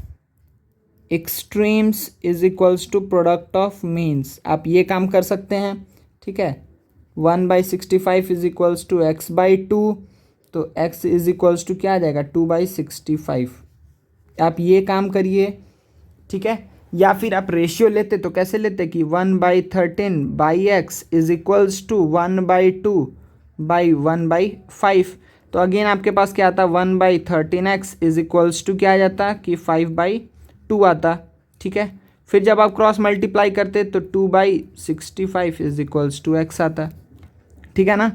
A: extremes is equals to product of means, आप ये काम कर सकते हैं, ठीक है। 1/65 इज इक्वल्स टू x/2, तो x इज इक्वल्स टू क्या आ जाएगा 2/65, आप ये काम करिए, ठीक है। या फिर आप रेशियो लेते तो कैसे लेते कि 1/13/x इज इक्वल्स टू 1/2/1/5, तो अगेन आपके पास क्या आता 1/13x इज इक्वल्स टू क्या आ जाता कि 5/2 आता, ठीक है। फिर जब आप क्रॉस मल्टीप्लाई करते तो 2/65 इज इक्वल्स टू x आता, ठीक है ना,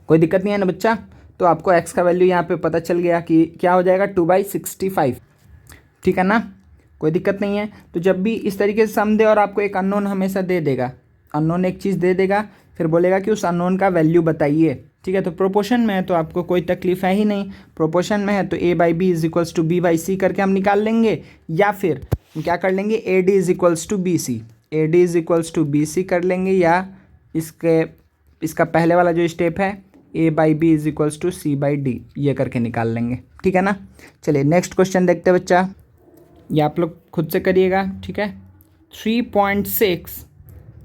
A: कोई दिक्कत नहीं है ना बच्चा। तो आपको x का वैल्यू यहाँ पे पता चल गया कि क्या हो जाएगा 2/65, ठीक है ना, कोई दिक्कत नहीं है। तो जब भी इस तरीके से सम दे और आपको एक अननोन हमेशा दे देगा, अननोन एक चीज़ दे देगा, फिर बोलेगा कि उस अननोन का वैल्यू बताइए, ठीक है। तो प्रोपोर्शन में है तो आपको कोई तकलीफ है ही नहीं, प्रोपोर्शन में है तो a/b is equals to b/c करके हम निकाल लेंगे, या फिर हम क्या कर लेंगे AD is equals to BC, AD is equals to BC कर लेंगे, या इसका पहले वाला जो स्टेप है a/b is equals to c/d, ये करके निकाल लेंगे, ठीक है ना। चलिए नेक्स्ट क्वेश्चन देखते हैं बच्चा, ये आप लोग खुद से करिएगा, ठीक है। 3.6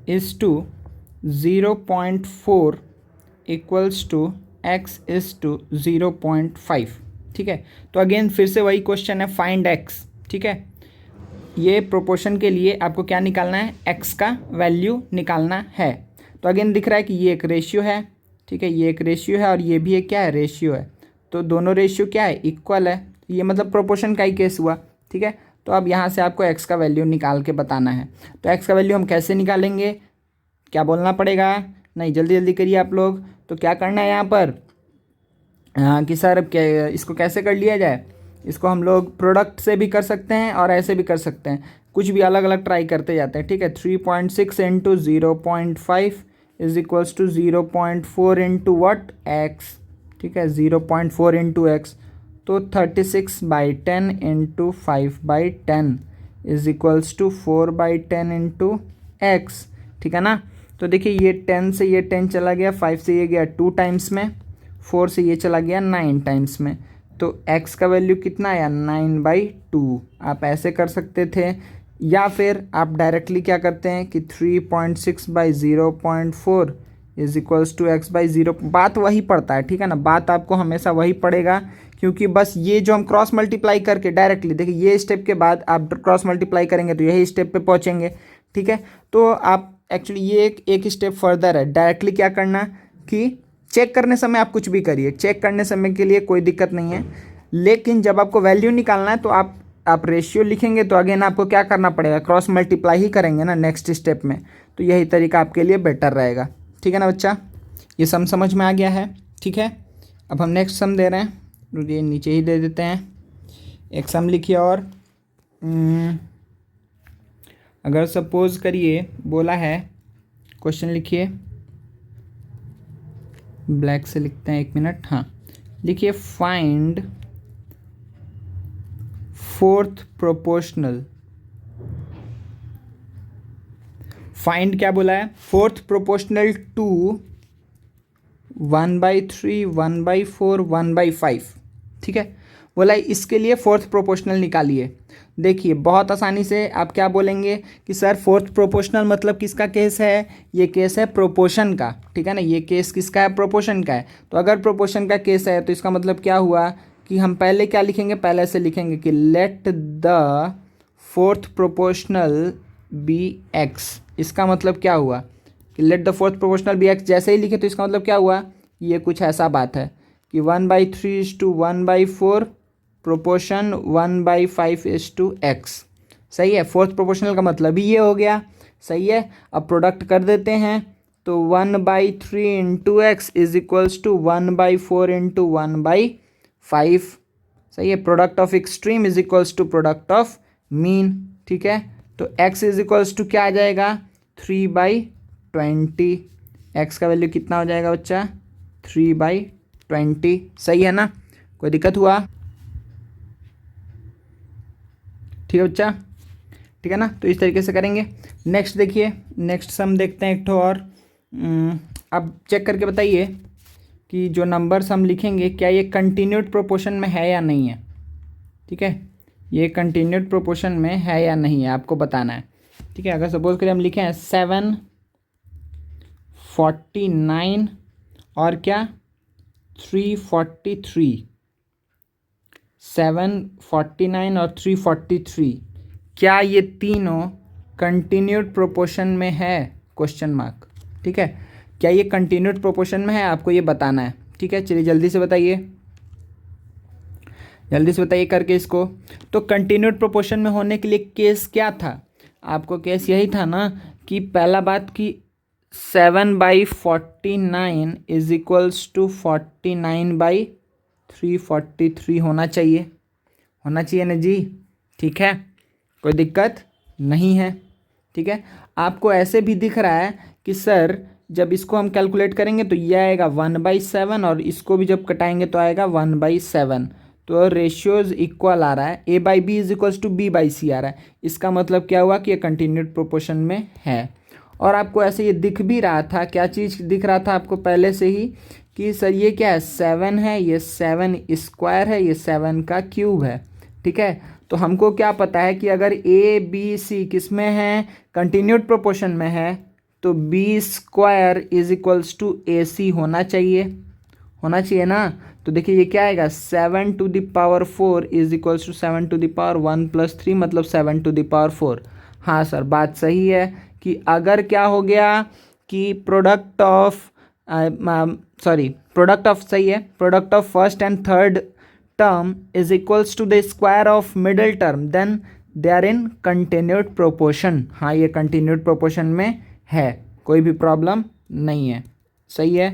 A: is to 0.4 equals to x is to 0.5, ठीक है। तो अगेन फिर से वही क्वेश्चन है, फाइंड x, ठीक है। ये प्रोपोर्शन के लिए आपको क्या निकालना है, x का वैल्यू निकालना है। तो अगेन दिख रहा है कि ये एक रेशियो है, ठीक है, ये एक रेशियो है और ये भी एक क्या है रेशियो है। तो दोनों रेशियो क्या है, इक्वल है। ये मतलब प्रोपोर्शन का ही केस हुआ, ठीक है। तो अब यहाँ से आपको x का वैल्यू निकाल के बताना है। तो x का वैल्यू हम कैसे निकालेंगे, क्या बोलना पड़ेगा, नहीं जल्दी जल्दी करिए आप लोग। तो क्या करना है यहाँ पर, कि सर अब क्या इसको कैसे कर लिया जाए, इसको हम लोग प्रोडक्ट से भी कर सकते हैं और ऐसे भी कर सकते हैं, कुछ भी अलग अलग ट्राई करते जाते हैं, ठीक है। 3.6 into 0.5 is equals to 0.4 into what x, ठीक है, 0.4 इंटू एक्स। तो 36/10 into 5/10 is equals to 4/10 into x, ठीक है ना। तो देखिए ये 10 से ये 10 चला गया, 5 से ये गया 2 टाइम्स में, 4 से ये चला गया 9 टाइम्स में। तो x का वैल्यू कितना आया, 9/2। आप ऐसे कर सकते थे, या फिर आप डायरेक्टली क्या करते हैं कि 3.6/0.4 इज इक्वल्स टू x/0। बात वही पड़ता है, ठीक है ना, बात आपको हमेशा वही पड़ेगा, क्योंकि बस ये जो हम क्रॉस मल्टीप्लाई करके डायरेक्टली देखिए, ये स्टेप के बाद आप क्रॉस मल्टीप्लाई करेंगे तो यही स्टेप पे पहुंचेंगे, ठीक है। तो आप एक्चुअली ये एक स्टेप फर्दर है, डायरेक्टली क्या करना कि चेक करने समय आप कुछ भी करिए, चेक करने समय के लिए कोई दिक्कत नहीं है, लेकिन जब आपको वैल्यू निकालना है तो आप रेशियो लिखेंगे तो अगेन आपको क्या करना पड़ेगा, क्रॉस मल्टीप्लाई ही करेंगे ना नेक्स्ट स्टेप में। तो यही तरीका आपके लिए बेटर रहेगा, ठीक है ना बच्चा। ये सम समझ में आ गया है, ठीक है। अब हम नेक्स्ट सम दे रहे हैं, ये नीचे ही दे देते हैं। एक सम लिखिए और अगर सपोज करिए बोला है, क्वेश्चन लिखिए, ब्लैक से लिखते हैं, 1 मिनट, हाँ लिखिए, फाइंड फोर्थ प्रोपोर्शनल। फाइंड क्या बोला है, फोर्थ प्रोपोर्शनल टू 1/3, 1/4, 1/5, ठीक है। बोला इसके लिए फोर्थ प्रोपोर्शनल निकालिए। देखिए बहुत आसानी से आप क्या बोलेंगे कि सर फोर्थ प्रोपोर्शनल मतलब किसका केस है, ये केस है प्रोपोर्शन का, ठीक है ना, ये केस किसका है, प्रोपोर्शन का है। तो अगर प्रोपोर्शन का केस है तो इसका मतलब क्या हुआ कि हम पहले क्या लिखेंगे, पहले से लिखेंगे कि let the fourth proportional be x. इसका मतलब क्या हुआ कि let the fourth proportional be x, जैसे ही लिखे तो इसका मतलब क्या हुआ, ये कुछ ऐसा बात है कि 1/3 is to 1/4, proportion 1/5 is to x. सही है, फोर्थ प्रोपोर्शनल का मतलब ही ये हो गया, सही है। अब प्रोडक्ट कर देते हैं, तो 1/3 into x is equals to 1/4 into 1/5, सही है। Product of extreme is equals to product of mean, ठीक है। तो x इज इक्वल्स टू क्या आ जाएगा, 3/20। x का वैल्यू कितना हो जाएगा बच्चा, 3/20, सही है ना, कोई दिक्कत हुआ, ठीक है बच्चा, ठीक है ना। तो इस तरीके से करेंगे। नेक्स्ट देखिए, नेक्स्ट सम देखते हैं एक ठो और। अब चेक करके बताइए कि जो नंबर्स हम लिखेंगे क्या ये कंटिन्यूड प्रोपोर्शन में है या नहीं है, ठीक है, ये कंटिन्यूड प्रोपोर्शन में है या नहीं है आपको बताना है, ठीक है। अगर सपोज करें हम लिखें 7, 49 और क्या 343, 7, 49 और 343, क्या ये तीनों कंटिन्यूड प्रोपोर्शन में है, क्वेश्चन मार्क, ठीक है। क्या ये कंटिन्यूड प्रोपोर्शन में है, आपको ये बताना है, ठीक है। चलिए जल्दी से बताइए, जल्दी से बताइए करके इसको। तो कंटिन्यूड प्रोपोर्शन में होने के लिए केस क्या था, आपको केस यही था ना कि पहला बात कि 7/49 इज इक्वल्स टू 49/343 होना चाहिए, होना चाहिए ना जी, ठीक है, कोई दिक्कत नहीं है, ठीक है। आपको ऐसे भी दिख रहा है कि सर जब इसको हम कैलकुलेट करेंगे तो ये आएगा 1/7 और इसको भी जब कटाएंगे तो आएगा 1/7। तो रेशियोज इक्वल आ रहा है, A/B is equals to B/C आ रहा है। इसका मतलब क्या हुआ कि ये कंटिन्यूड प्रोपोर्शन में है। और आपको ऐसे ये दिख भी रहा था, क्या चीज़ दिख रहा था आपको पहले से ही कि सर ये क्या है, 7 है, ये 7 स्क्वायर है, ये 7 का क्यूब है, ठीक है। तो हमको क्या पता है कि अगर ABC किस में है, कंटिन्यूड प्रोपोर्शन में है, तो B² is equals to AC होना चाहिए, होना चाहिए ना। तो देखिए ये क्या आएगा, 7⁴ इज इक्वल्स टू 7⁴ 1 + 3 मतलब 7⁴। हाँ सर बात सही है कि अगर क्या हो गया कि product of sorry, product of, सही है, product of first and third term is equals to the square of middle term, then they are in continued proportion. हाँ, ये कंटिन्यूड प्रोपोर्शन में है, कोई भी प्रॉब्लम नहीं है, सही है,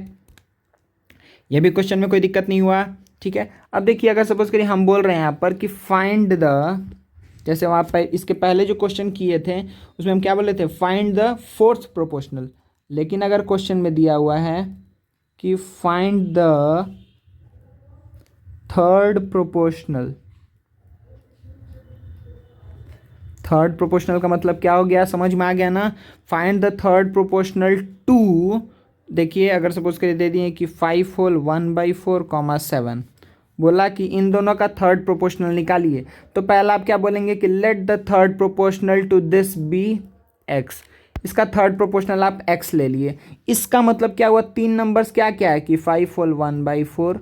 A: ये भी क्वेश्चन में कोई दिक्कत नहीं हुआ। ठीक है, अब देखिए, अगर सपोज करिए हम बोल रहे हैं यहाँ पर कि फाइंड द, जैसे वहाँ पर इसके पहले जो क्वेश्चन किए थे उसमें हम क्या बोले थे, फाइंड द फोर्थ प्रोपोर्शनल। लेकिन अगर क्वेश्चन में दिया हुआ है कि find the third proportional, third proportional का मतलब क्या हो गया, समझ में आ गया ना। Find the third proportional to, देखिए अगर सपोज करिए दे दिए कि 5 होल 1/4, 7, बोला कि इन दोनों का थर्ड प्रोपोर्शनल निकालिए, तो पहला आप क्या बोलेंगे कि let the third proportional to this be x. इसका थर्ड प्रोपोर्शनल आप एक्स ले लिए, इसका मतलब क्या हुआ, तीन नंबर्स क्या क्या है कि 5 होल 1/4,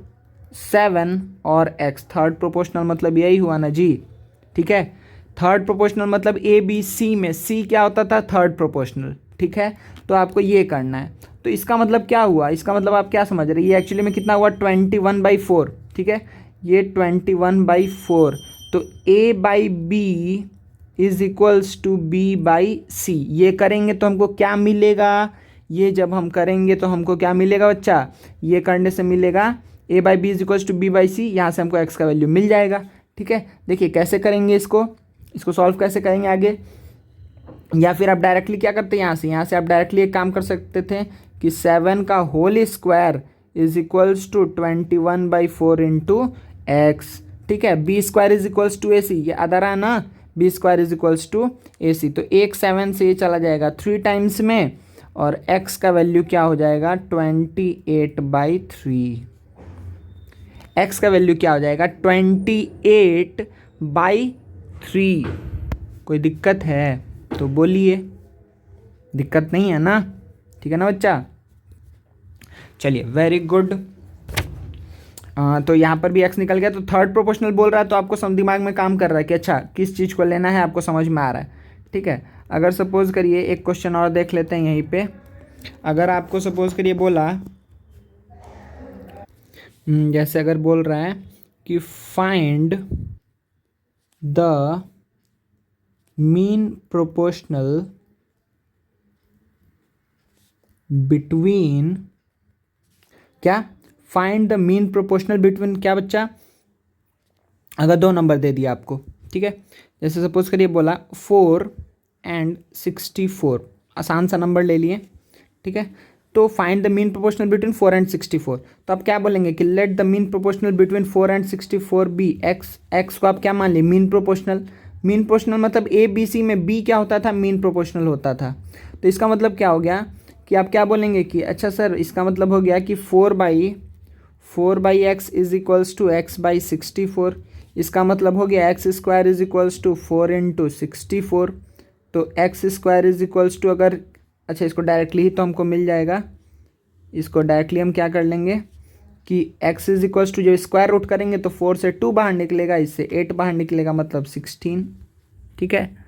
A: 7 और एक्स, थर्ड प्रोपोर्शनल मतलब यही हुआ ना जी। ठीक है, थर्ड प्रोपोर्शनल मतलब ए बी सी में सी क्या होता था, थर्ड प्रोपोर्शनल। ठीक है, तो आपको ये करना है। तो इसका मतलब क्या हुआ, इसका मतलब आप क्या समझ रहे हैं, ये एक्चुअली में कितना हुआ, 21/4। ठीक है, ये 21/4, तो A by B is equals to B by C. ये करेंगे तो हमको क्या मिलेगा, ये जब हम करेंगे तो हमको क्या मिलेगा बच्चा, ये करने से मिलेगा A by B is equals to B by C, यहाँ से हमको एक्स का वैल्यू मिल जाएगा। ठीक है, देखिए कैसे करेंगे इसको सॉल्व कैसे करेंगे आगे, या फिर आप डायरेक्टली क्या करते हैं, यहाँ से आप डायरेक्टली एक काम कर सकते थे कि 7 का whole square is equals to 21/4 into x. ठीक है, B square is equals to A C, ये आधा रहा ना, B square is equals to A C, तो एक 7 से ये चला जाएगा 3 टाइम्स में, और x का वैल्यू क्या हो जाएगा, 28/3। x का वैल्यू क्या हो जाएगा, 28/3। कोई दिक्कत है तो बोलिए, दिक्कत नहीं है ना, ठीक है ना बच्चा। चलिए, वेरी गुड। तो यहाँ पर भी x निकल गया, तो थर्ड प्रोपोर्शनल बोल रहा है, तो आपको सब दिमाग में काम कर रहा है कि अच्छा किस चीज़ को लेना है, आपको समझ में आ रहा है। ठीक है, अगर सपोज करिए एक क्वेश्चन और देख लेते हैं यहीं पे। अगर आपको सपोज करिए बोला, जैसे अगर बोल रहा है कि find the mean proportional between, क्या, find the mean proportional between क्या बच्चा, अगर दो नंबर दे दिया आपको। ठीक है, जैसे सपोज करिए बोला 4 and 64, आसान सा नंबर ले लिए। ठीक है, तो find the mean proportional between 4 and 64, तो आप क्या बोलेंगे कि let the mean proportional between 4 and 64 be x. X को आप क्या मान लिए, मीन प्रोपोर्शनल। मीन प्रोपोर्शनल मतलब ए बी सी में बी क्या होता था, मीन प्रोपोर्शनल होता था। तो इसका मतलब क्या हो गया कि आप क्या बोलेंगे कि अच्छा सर, इसका मतलब हो गया कि 4/x is equals to x by 64। इसका मतलब हो गया x square is equals to 4 into 64। तो x square is equals to, अगर अच्छा इसको डायरेक्टली ही तो हमको मिल जाएगा, इसको डायरेक्टली हम क्या कर लेंगे कि x इज इक्वल्स टू, जब स्क्वायर रूट करेंगे तो 4 से 2 बाहर निकलेगा, इससे 8 बाहर निकलेगा, मतलब 16। ठीक है,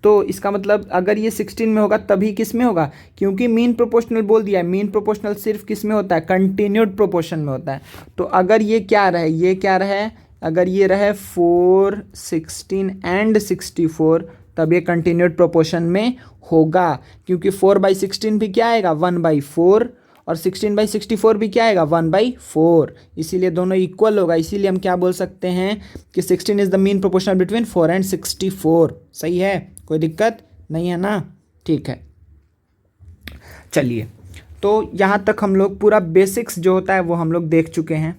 A: तो इसका मतलब अगर ये 16 में होगा तभी किस में होगा, क्योंकि मीन प्रोपोर्शनल बोल दिया है, मीन प्रोपोर्शनल सिर्फ किस में होता है, कंटिन्यूड प्रोपोर्शन में होता है। तो अगर ये क्या रहे, ये क्या रहे, अगर ये रहे 4, 16 एंड 64, तब ये कंटिन्यूड प्रोपोर्शन में होगा, क्योंकि 4/16 भी क्या आएगा, 1/4, और 16/64 भी क्या आएगा, 1/4, इसीलिए दोनों इक्वल होगा। इसीलिए हम क्या बोल सकते हैं कि 16 is the mean proportional between 4 and 64। सही है, कोई दिक्कत नहीं है ना, ठीक है। चलिए, तो यहाँ तक हम लोग पूरा बेसिक्स जो होता है वो हम लोग देख चुके हैं।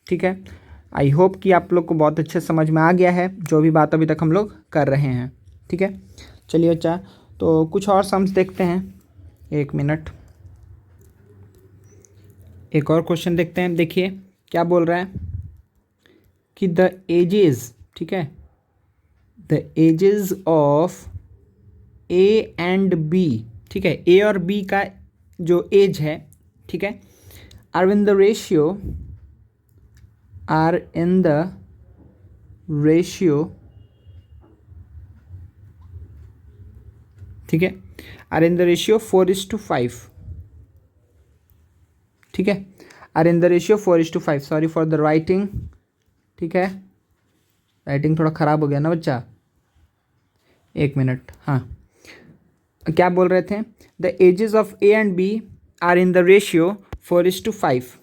A: ठीक है, आई होप कि आप लोग को बहुत अच्छे समझ में आ गया है जो भी बात अभी तक हम लोग कर रहे हैं। ठीक है, चलिए अच्छा, तो कुछ और सम्स देखते हैं, एक मिनट, एक और क्वेश्चन देखते हैं। देखिए क्या बोल रहा है कि द एजेस, ठीक है, the ages of A and B, ठीक है, ए और बी का जो एज है, ठीक है, are in the ratio, are in the ratio, ठीक है, आर इन द रेशियो 4:5। ठीक है, are in the ratio 4:5। Sorry for the writing, ठीक है, राइटिंग थोड़ा ख़राब हो गया ना बच्चा, 1 मिनट। हाँ, क्या बोल रहे थे? The ages of A and B are in the ratio 4:5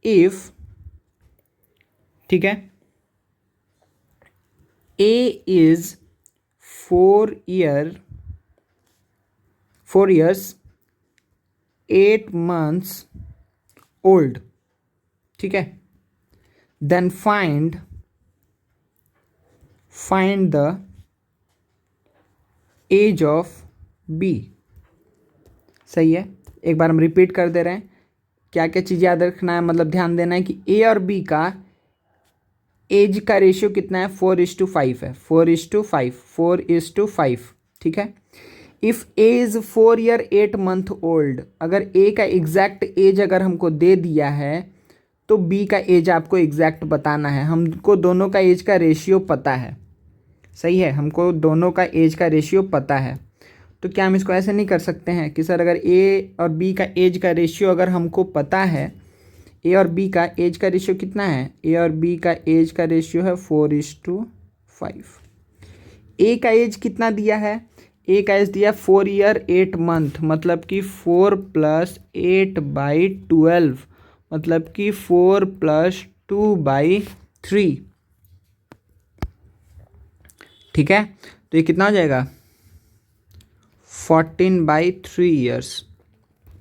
A: if, ठीक है, A is 4 years 8 months old, ठीक है, then find the age of B. सही है, एक बार हम रिपीट कर दे रहे हैं। क्या क्या चीज़ याद रखना है, मतलब ध्यान देना है कि ए और बी का एज का रेशियो कितना है? 4:5 है, 4:5, ठीक है। If A is 4 year 8 month old, अगर ए का एग्जैक्ट एज अगर हमको दे दिया है तो बी का एज आपको एग्जैक्ट बताना है। हमको दोनों का एज का रेशियो पता है, सही है, हमको दोनों का एज का रेशियो पता है। तो क्या हम इसको ऐसे नहीं कर सकते हैं कि सर अगर ए और बी का एज का रेशियो अगर हमको पता है, ए और बी का एज का रेशियो कितना है? ए और बी का एज का रेशियो है 4:5। ए का एज कितना दिया है? ए का एज दिया 4 year 8 month, मतलब कि 4 + 8/12, मतलब कि 4 + 2/3, ठीक है। तो ये कितना हो जाएगा? 14/3 years,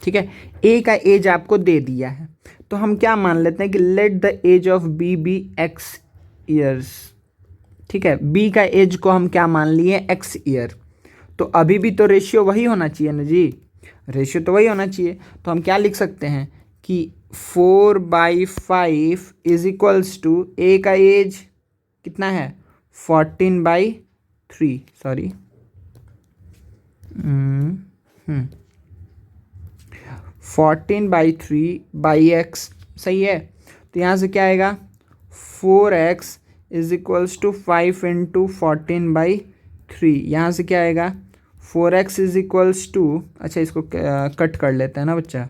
A: ठीक है। ए का एज आपको दे दिया है तो हम क्या मान लेते हैं कि let the age of B be x years, ठीक है। बी का एज को हम क्या मान लिए? x year. तो अभी भी तो रेशियो वही होना चाहिए ना जी, रेशियो तो वही होना चाहिए। तो हम क्या लिख सकते हैं कि 4/5 इज इक्वल्स टू ए का एज कितना है? 14/3, सॉरी 14/3/x, सही है। तो यहाँ से क्या आएगा? 4x is equals to 5 × 14/3। यहाँ से क्या आएगा? 4x इज इक्वल्स टू, अच्छा इसको कट कर लेते हैं ना बच्चा,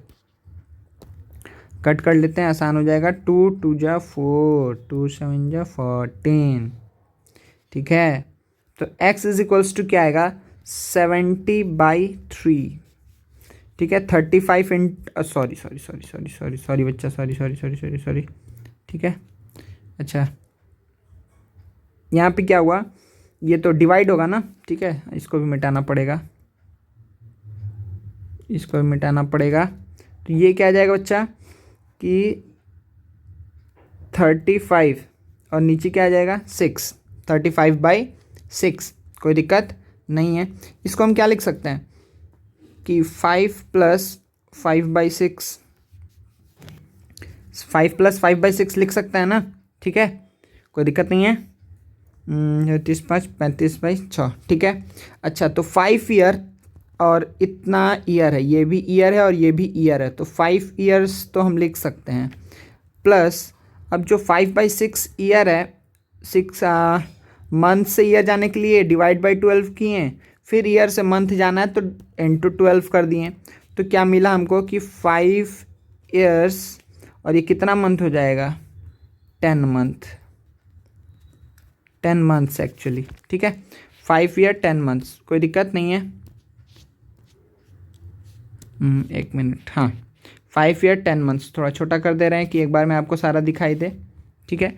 A: कट कर लेते हैं, आसान हो जाएगा। 2 × 2 = 4, 2 × 7 = 14, ठीक है। तो x इज इक्वल्स टू क्या आएगा? 70/3, ठीक है। 35 सॉरी बच्चा, सॉरी, ठीक है। अच्छा, यहाँ पे क्या हुआ? ये तो डिवाइड होगा ना, ठीक है, इसको भी मिटाना पड़ेगा, इसको भी मिटाना पड़ेगा। तो ये क्या आ जाएगा बच्चा कि 35 और नीचे क्या आ जाएगा? 6, 35/6, कोई दिक्कत नहीं है। इसको हम क्या लिख सकते हैं कि 5 + 5/6, 5 + 5/6 लिख सकते हैं ना, ठीक है, कोई दिक्कत नहीं है। 35 35/6, ठीक है। अच्छा, तो 5 ईयर और इतना ईयर है, ये भी ईयर है और ये भी ईयर है, तो 5 ईयर्स तो हम लिख सकते हैं। प्लस अब जो 5/6 ईयर है, 6 मंथ से ईयर जाने के लिए डिवाइड बाई 12 किए, फिर ईयर से मंथ जाना है तो × 12 कर दिए। तो क्या मिला हमको कि 5 ईयर्स और ये कितना मंथ हो जाएगा? 10 मंथ्स एक्चुअली, ठीक है। 5 ईयर 10 मंथ्स, कोई दिक्कत नहीं है। 1 मिनट, हाँ, 5 ईयर 10 मंथ्स, थोड़ा छोटा कर दे रहे हैं कि एक बार में आपको सारा दिखाई दे, ठीक है।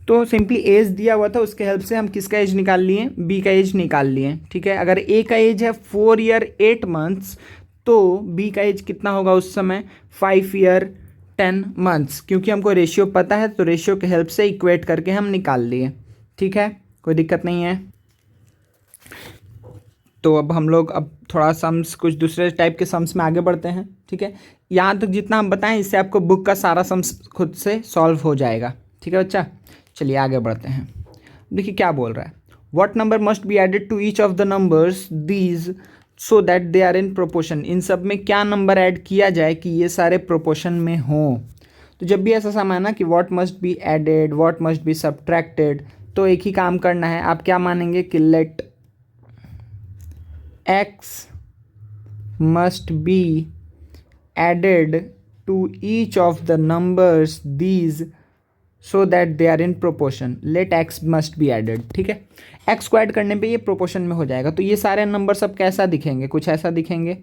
A: तो सिंपली एज दिया हुआ था, उसके हेल्प से हम किसका एज निकाल लिए? बी का एज निकाल लिए, ठीक है। अगर ए का एज है 4 year 8 months तो बी का एज कितना होगा उस समय? 5 year 10 months, क्योंकि हमको रेशियो पता है तो रेशियो के हेल्प से इक्वेट करके हम निकाल लिए, ठीक है, कोई दिक्कत नहीं है। तो अब हम लोग थोड़ा सम्स, कुछ दूसरे टाइप के सम्स में आगे बढ़ते हैं, ठीक है। यहाँ तक जितना हम बताएं इससे आपको बुक का सारा सम्स खुद से सॉल्व हो जाएगा, ठीक है बच्चा। चलिए आगे बढ़ते हैं। देखिए क्या बोल रहा है, what number must be added to each of the numbers these so that they are in proportion. इन सब में क्या नंबर ऐड किया जाए कि ये सारे प्रोपोर्शन में हों। तो जब भी ऐसा समय ना कि what must be added, what must be subtracted, तो एक ही काम करना है, आप क्या मानेंगे कि let x must be added to each of the numbers these so that they are in proportion, let x must be added। ठीक है, x को ऐड करने पे ये प्रोपोर्शन में हो जाएगा। तो ये सारे नंबर सब कैसा दिखेंगे, कुछ ऐसा दिखेंगे,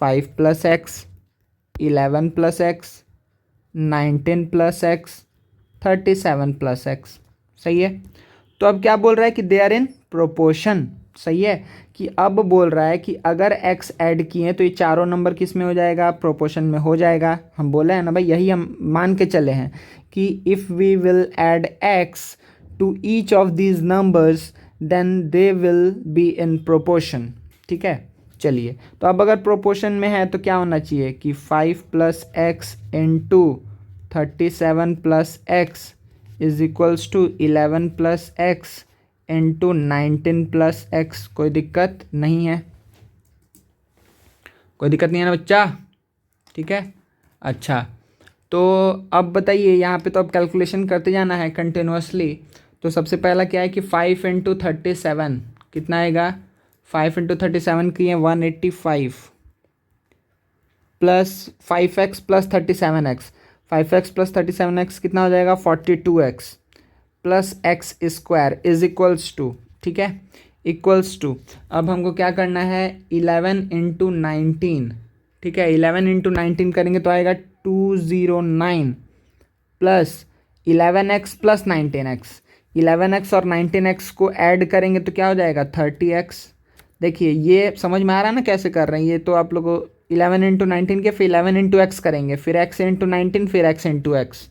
A: 5 + x, 11 + x, 19 + x, 37 + x। सही है। तो अब क्या बोल रहा है कि दे आर इन प्रोपोर्शन। सही है, कि अब बोल रहा है कि अगर x ऐड किए तो ये चारों नंबर किस में हो जाएगा, प्रोपोर्शन में हो जाएगा। हम बोले हैं ना भाई, यही हम मान के चले हैं कि if we will add x to each of these numbers then they will be in proportion. ठीक है, चलिए, तो अब अगर प्रोपोर्शन में है तो क्या होना चाहिए कि 5 + x into 37 + x is equals to 11 + x into 19 + x। कोई दिक्कत नहीं है, कोई दिक्कत नहीं है ना बच्चा। ठीक है, अच्छा, तो अब बताइए, यहाँ पे तो अब कैलकुलेशन करते जाना है कंटिन्यूसली। तो सबसे पहला क्या है कि 5 × 37 कितना आएगा, 5 × 37 किए 185 plus 5x + 37x, 5x + 37x कितना हो जाएगा, 42x plus x² is equals to, ठीक है, इक्वल्स टू, अब हमको क्या करना है, 11 × 19। ठीक है, 11 × 19 करेंगे तो आएगा 209 plus 11x plus 19x, 11x और 19x को ऐड करेंगे तो क्या हो जाएगा, 30x। देखिए ये समझ में आ रहा है ना कैसे कर रहे हैं, ये तो आप लोगों 11 × 19 के फिर 11 × x करेंगे, फिर x × 19 फिर x × x।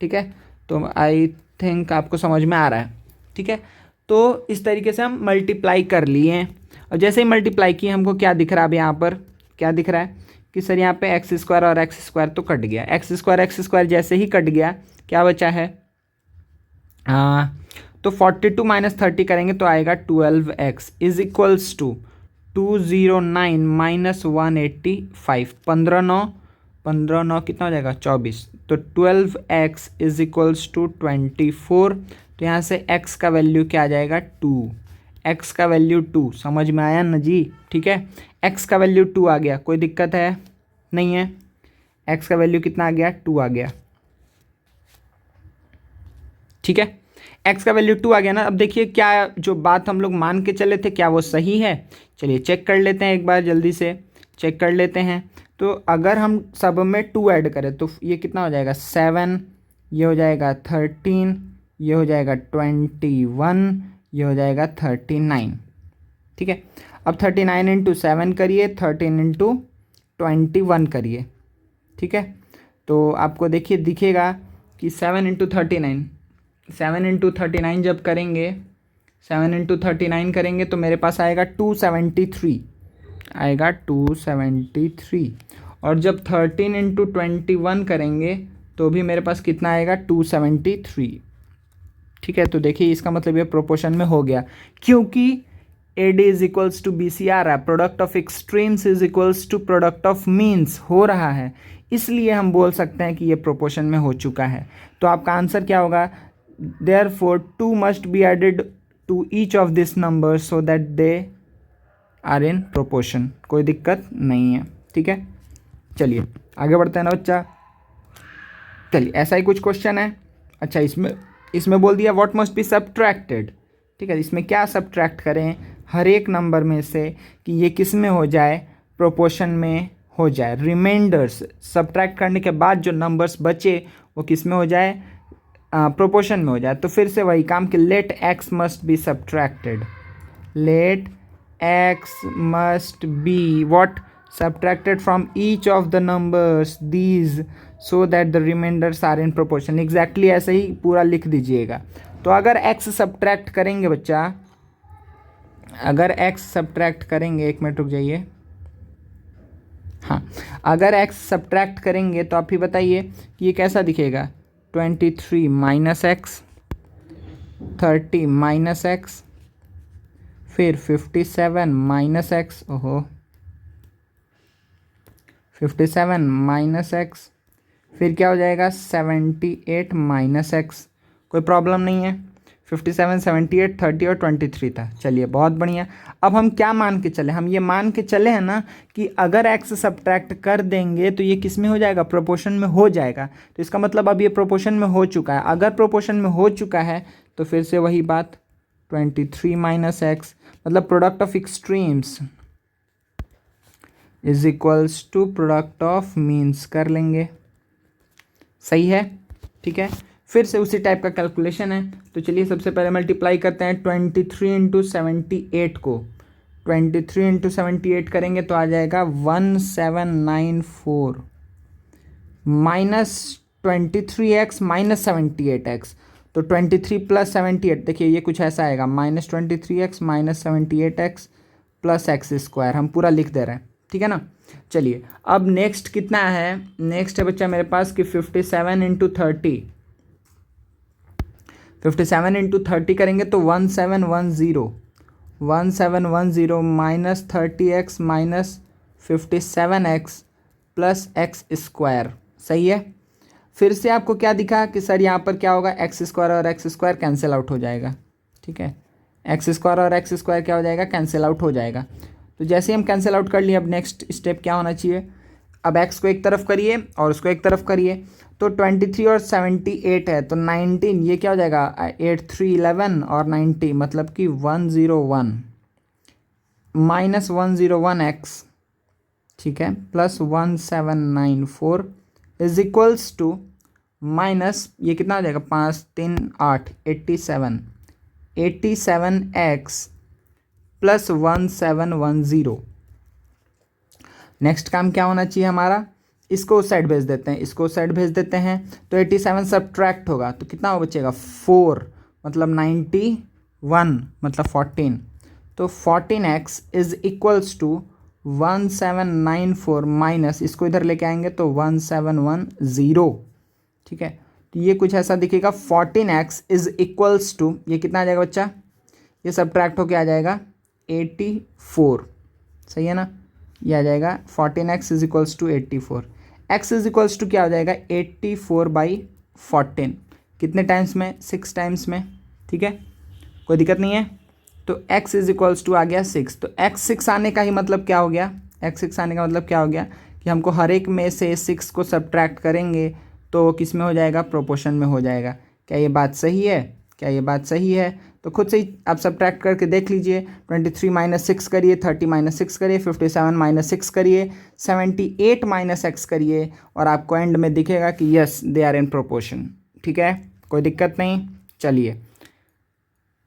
A: ठीक है, तो आई थिंक आपको समझ में आ रहा है। ठीक है, तो इस तरीके से हम मल्टीप्लाई कर लिए हैं, और जैसे ही मल्टीप्लाई किए हमको क्या दिख रहा है, अब यहाँ पर क्या दिख रहा है कि सर यहाँ पे x² और x² तो कट गया, x² जैसे ही कट गया क्या बचा है, तो 42 - 30 करेंगे तो आएगा 12x इज इक्वल्स टू 209 - 185, 15 9 कितना हो जाएगा, 24। तो 12x इज इक्वल्स टू 24। तो यहाँ से x का वैल्यू क्या आ जाएगा, 2, x का वैल्यू 2। समझ में आया ना जी। ठीक है, x का वैल्यू 2 आ गया, कोई दिक्कत है नहीं है, x का वैल्यू कितना आ गया, 2 आ गया। ठीक है, x का वैल्यू 2 आ गया ना। अब देखिए क्या जो बात हम लोग मान के चले थे क्या वो सही है, चलिए चेक कर लेते हैं, एक बार जल्दी से चेक कर लेते हैं। तो अगर हम सब में 2 ऐड करें तो ये कितना हो जाएगा, 7, ये हो जाएगा 13, ये हो जाएगा 21, ये हो जाएगा 39। ठीक है, अब 39 × 7 करिए, 13 × 21 करिए। ठीक है, तो आपको देखिए दिखेगा कि 7 × 39, 7 × 39 जब करेंगे, 7 × 39 करेंगे तो मेरे पास आएगा 273, आएगा 273। और जब 13 × 21 करेंगे तो भी मेरे पास कितना आएगा, 273। ठीक है, तो देखिए इसका मतलब ये प्रोपोर्शन में हो गया, क्योंकि AD is equals to BC आ रहा है, product of extremes is equals to product of means हो रहा है, इसलिए हम बोल सकते हैं कि ये प्रोपोर्शन में हो चुका है। तो आपका आंसर क्या होगा, therefore 2 must be added to each of this numbers so that they are in proportion। कोई दिक्कत नहीं है। ठीक है, चलिए आगे बढ़ते हैं ना बच्चा। चलिए ऐसा ही कुछ क्वेश्चन है। अच्छा, इसमें बोल दिया व्हाट मस्ट बी सब्ट्रैक्टेड। ठीक है, इसमें क्या सब्ट्रैक्ट करें हर एक नंबर में से कि ये किस में हो जाए, प्रोपोर्शन में हो जाए। रिमाइंडर्स सब्ट्रैक्ट करने के बाद जो नंबर्स बचे वो किस में हो जाए, प्रोपोर्शन में हो जाए। तो फिर से वही काम कि let x must be subtracted, let x must be what, subtracted from each of the numbers these so that the reminders are in proportion. Exactly ऐसे ही पूरा लिख दीजिएगा। तो अगर x सब्ट्रैक्ट करेंगे बच्चा, अगर x सब्ट्रैक्ट करेंगे, एक मिनट रुक जाइए, हाँ, अगर x सब्ट्रैक्ट करेंगे तो आप ही बताइए कि ये कैसा दिखेगा, 23 - x, 30 - x, फिर 57 - x, ओहो 57 - x, फिर क्या हो जाएगा 78 - x, कोई प्रॉब्लम नहीं है। 57, 78, 30 और 23 था। चलिए बहुत बढ़िया। अब हम क्या मान के चले, हम ये मान के चले हैं ना कि अगर x सब्ट्रैक्ट कर देंगे तो ये किस में हो जाएगा, प्रोपोर्शन में हो जाएगा। तो इसका मतलब अब ये प्रोपोर्शन में हो चुका है। अगर प्रोपोर्शन में हो चुका है तो फिर से वही बात 23 माइनस एक्स, मतलब product of extremes is equals to product of means कर लेंगे। सही है, ठीक है। फिर से उसी टाइप का कैलकुलेशन है। तो चलिए सबसे पहले मल्टीप्लाई करते हैं 23 इंटू 78 को। 23 इंटू 78 करेंगे तो आ जाएगा 1794 माइनस 23x माइनस 78x। तो 23 प्लस 78, देखिए ये कुछ ऐसा आएगा, minus 23x minus 78x plus x square. हम पूरा लिख दे रहे हैं, ठीक है ना। चलिए अब नेक्स्ट कितना है, नेक्स्ट है बच्चा मेरे पास कि 57 इंटू 30। 57 इंटू 30 करेंगे तो 1710 minus 30x minus 57x plus x square. सही है। फिर से आपको क्या दिखा कि सर यहाँ पर क्या होगा, एक्स स्क्वायर और एक्स स्क्वायर कैंसिल आउट हो जाएगा, ठीक है। एक्स स्क्वायर और एक्स स्क्वायर क्या हो जाएगा, कैंसिल आउट हो जाएगा। तो जैसे ही हम कैंसिल आउट कर लिए, अब नेक्स्ट स्टेप क्या होना चाहिए, अब एक्स को एक तरफ करिए और उसको एक तरफ करिए। तो 23 और 78 है तो 19, ये क्या हो जाएगा 8 3 11 और 90 मतलब कि 101 माइनस 101 एक्स, ठीक है, plus 1794 is equals to minus ये कितना हो जाएगा 5 3 8 87 एक्स प्लस 1710। नेक्स्ट काम क्या होना चाहिए हमारा, इसको उस साइड भेज देते हैं, इसको उस साइड भेज देते हैं। तो 87 सब्ट्रैक्ट होगा तो कितना हो बचेगा 4 मतलब 91 मतलब 14। तो 14x is equals to 1794 minus इसको इधर लेके आएंगे तो 1710, ठीक है। तो ये कुछ ऐसा दिखेगा 14x इज इक्वल्स टू, ये कितना आ जाएगा बच्चा, ये सब्ट्रैक्ट होके आ जाएगा 84। सही है ना, ये आ जाएगा 14x is equals to 84। x is equals to क्या हो जाएगा 84/14, कितने टाइम्स में, 6 टाइम्स में, ठीक है, कोई दिक्कत नहीं है। तो x इज इक्वल्स टू आ गया 6। तो x 6 आने का ही मतलब क्या हो गया, x 6 आने का मतलब क्या हो गया कि हमको हर एक में से 6 को सब्ट्रैक्ट करेंगे तो किस में हो जाएगा, प्रोपोर्शन में हो जाएगा। क्या ये बात सही है, क्या ये बात सही है। तो खुद से ही आप सब्ट्रैक्ट करके देख लीजिए। 23 माइनस 6 करिए, 30 माइनस 6 करिए, 57 माइनस 6 करिए, 78 माइनस एक्स करिए और आपको एंड में दिखेगा कि yes they are in proportion, ठीक है, कोई दिक्कत नहीं। चलिए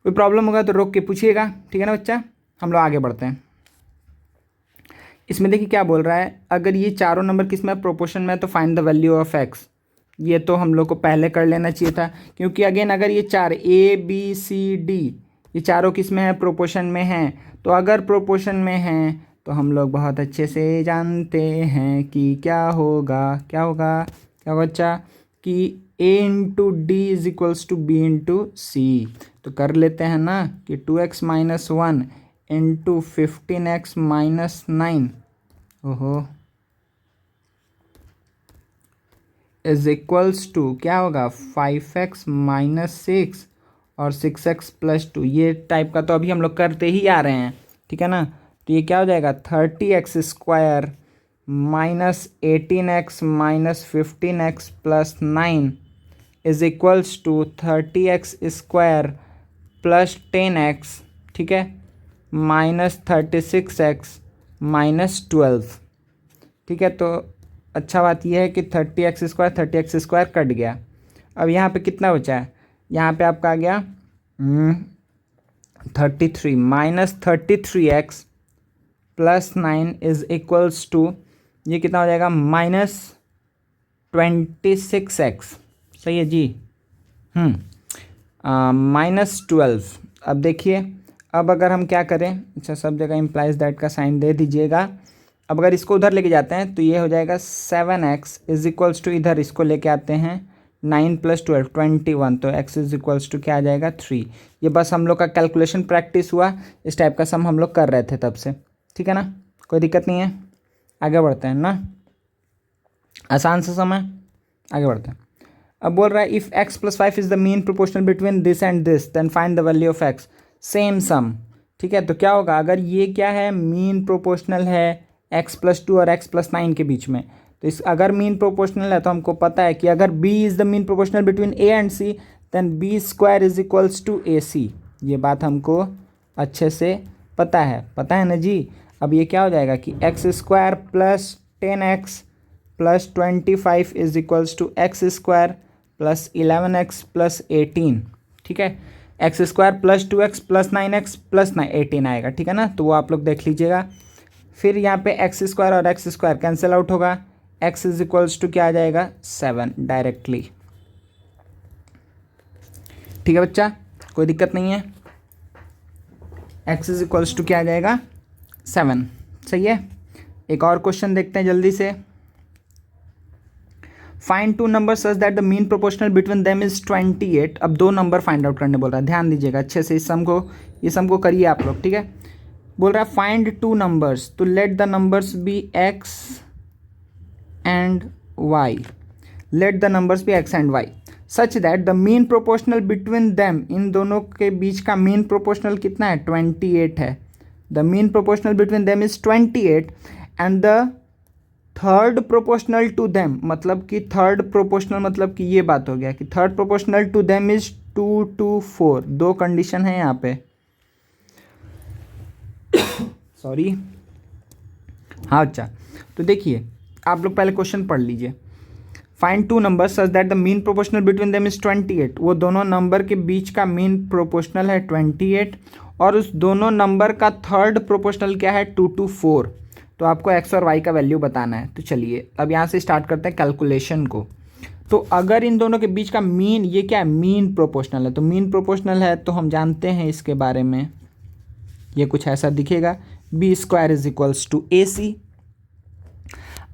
A: कोई प्रॉब्लम होगा तो रोक के पूछिएगा, ठीक है ना बच्चा। हम लोग आगे बढ़ते हैं। इसमें देखिए क्या बोल रहा है, अगर ये चारों नंबर किस में प्रोपोर्शन में है तो find the value of x. ये तो हम लोग को पहले कर लेना चाहिए था, क्योंकि अगेन अगर ये चार ए बी सी डी ये चारों किस में है, प्रोपोर्शन में हैं। तो अगर प्रोपोर्शन में हैं तो हम लोग बहुत अच्छे से जानते हैं कि क्या होगा, क्या होगा, क्या होगा बच्चा, कि A into D is equals to B into C. तो कर लेते हैं ना कि 2x minus 1 into 15x minus 9 ओहो इज इक्वल्स टू क्या होगा 5x माइनस 6 और 6x प्लस 2। ये टाइप का तो अभी हम लोग करते ही आ रहे हैं, ठीक है ना। तो ये क्या हो जाएगा 30x square minus 18x minus 15x plus 9 is equals to 30x square plus 10x, ठीक है, माइनस 36x माइनस 12, ठीक है। तो अच्छा बात यह है कि 30x स्क्वायर कट गया। अब यहाँ पे कितना बचा है, यहाँ पे आपका आ गया 33 minus 33x plus 9 is equals to ये कितना हो जाएगा माइनस 26x। सही है जी, माइनस 12। अब देखिए, अब अगर हम क्या करें, अच्छा सब जगह इम्प्लाइज दैट का साइन दे दीजिएगा। अब अगर इसको उधर लेके जाते हैं तो ये हो जाएगा 7x इज इक्वल्स टू, इधर इसको लेके आते हैं 9 प्लस 12 21, तो x इज इक्वल्स टू क्या आ जाएगा 3। ये बस हम लोग का कैलकुलेशन प्रैक्टिस हुआ, इस टाइप का सम हम लोग कर रहे थे तब से, ठीक है ना, कोई दिक्कत नहीं है। आगे बढ़ते हैं ना, आसान सा समय, आगे बढ़ते हैं। अब बोल रहा है if x plus 5 is the mean proportional between this and this then find the value of x, same sum. ठीक है, तो क्या होगा, अगर ये क्या है, मीन प्रोपोर्शनल है x प्लस 2 और x प्लस 9 के बीच में, तो इस अगर मीन प्रोपोर्शनल है तो हमको पता है कि अगर b is the mean proportional between a and c then b square is equals to ac। ये बात हमको अच्छे से पता है ना जी। अब ये क्या हो जाएगा कि x square plus 10x plus 25 is equals to x square plus 11x plus 18। ठीक है, x square plus 2x plus 9x plus 18 आएगा। ठीक है ना, तो वो आप लोग देख लीजिएगा। फिर यहाँ पे एक्स स्क्वायर और एक्स स्क्वायर कैंसिल आउट होगा, x इज इक्वल्स टू क्या आ जाएगा 7 डायरेक्टली। ठीक है बच्चा, कोई दिक्कत नहीं है। x इज इक्वल्स टू क्या आ जाएगा 7। सही है, एक और क्वेश्चन देखते हैं जल्दी से। Find two number such that the mean proportional between them is 28। अब दो नंबर फाइंड आउट करने बोल रहा है, ध्यान दीजिएगा अच्छे से, इस सम को करिए आप लोग। ठीक है, बोल रहा है फाइंड टू नंबर्स, तो let the numbers be x and y, let the numbers be x and y such that the mean proportional between them, इन दोनों के बीच का मीन प्रोपोर्शनल कितना है 28 है। The mean proportional between them is 28 and the third proportional to them, मतलब कि third proportional मतलब कि ये बात हो गया कि third proportional to them is 2 to 4। दो कंडीशन है यहाँ पे सॉरी। हाँ अच्छा, तो देखिए आप लोग पहले क्वेश्चन पढ़ लीजिए। Find two number such that the mean proportional between them is 28। वो दोनों नंबर के बीच का मीन प्रोपोर्शनल है 28 और उस दोनों नंबर का थर्ड प्रोपोर्शनल क्या है 2 to 4। तो आपको x और y का वैल्यू बताना है। तो चलिए अब यहाँ से स्टार्ट करते हैं कैलकुलेशन को। तो अगर इन दोनों के बीच का मीन, ये क्या है मीन प्रोपोर्शनल है, तो मीन प्रोपोर्शनल है तो हम जानते हैं इसके बारे में, ये कुछ ऐसा दिखेगा b square is equals to ac।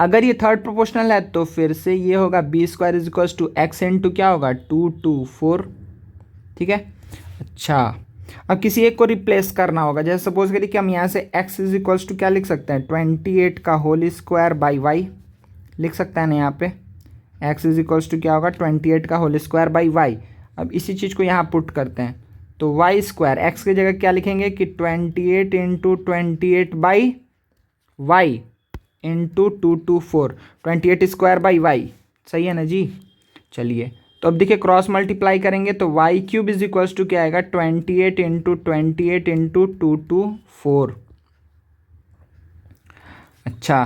A: अगर ये थर्ड प्रोपोर्शनल है तो फिर से ये होगा b square is equals to x into क्या होगा 2 to 4। ठीक है, अच्छा अब किसी एक को रिप्लेस करना होगा, जैसे सपोज करिए कि हम यहाँ से x इज इक्वल्स टू क्या लिख सकते हैं 28 का होल स्क्वायर बाई y लिख सकते हैं ना। यहाँ पे x इज इक्वल्स टू क्या होगा 28 का होल स्क्वायर बाई y। अब इसी चीज़ को यहाँ पुट करते हैं तो y स्क्वायर x की जगह क्या लिखेंगे कि 28 into 28 by y into 2 to 4, 28 square by y। सही है ना जी। चलिए तो अब देखिए क्रॉस मल्टीप्लाई करेंगे तो y cube is equals to क्या आएगा 28 इंटू 28 इंटू 2 to 4। अच्छा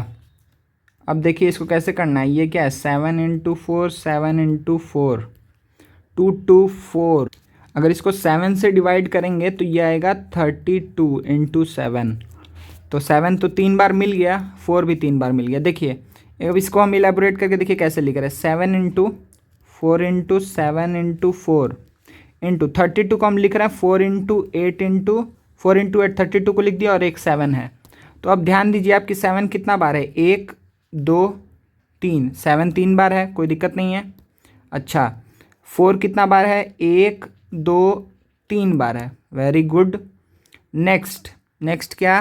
A: अब देखिए इसको कैसे करना है, ये क्या है 7 इंटू 4, 7 इंटू 4, 2 to 4। अगर इसको 7 से डिवाइड करेंगे तो ये आएगा 32 इंटू 7। तो 7 तो 3 बार मिल गया, 4 भी 3 बार मिल गया। देखिए अब इसको हम इलेबोरेट करके देखिए कैसे लिख रहे हैं 7 इंटू 4 इंटू 7 इंटू 4 इंटू 32 को हम लिख रहे हैं 4 इंटू 8 इंटू 4 इंटू 8, 32 को लिख दिया और एक 7 है। तो अब ध्यान दीजिए आपकी 7 कितना बार है 1 2 3, 7 3 बार है, कोई दिक्कत नहीं है। अच्छा 4 कितना बार है 1 2 3 बार है, वेरी गुड। नेक्स्ट क्या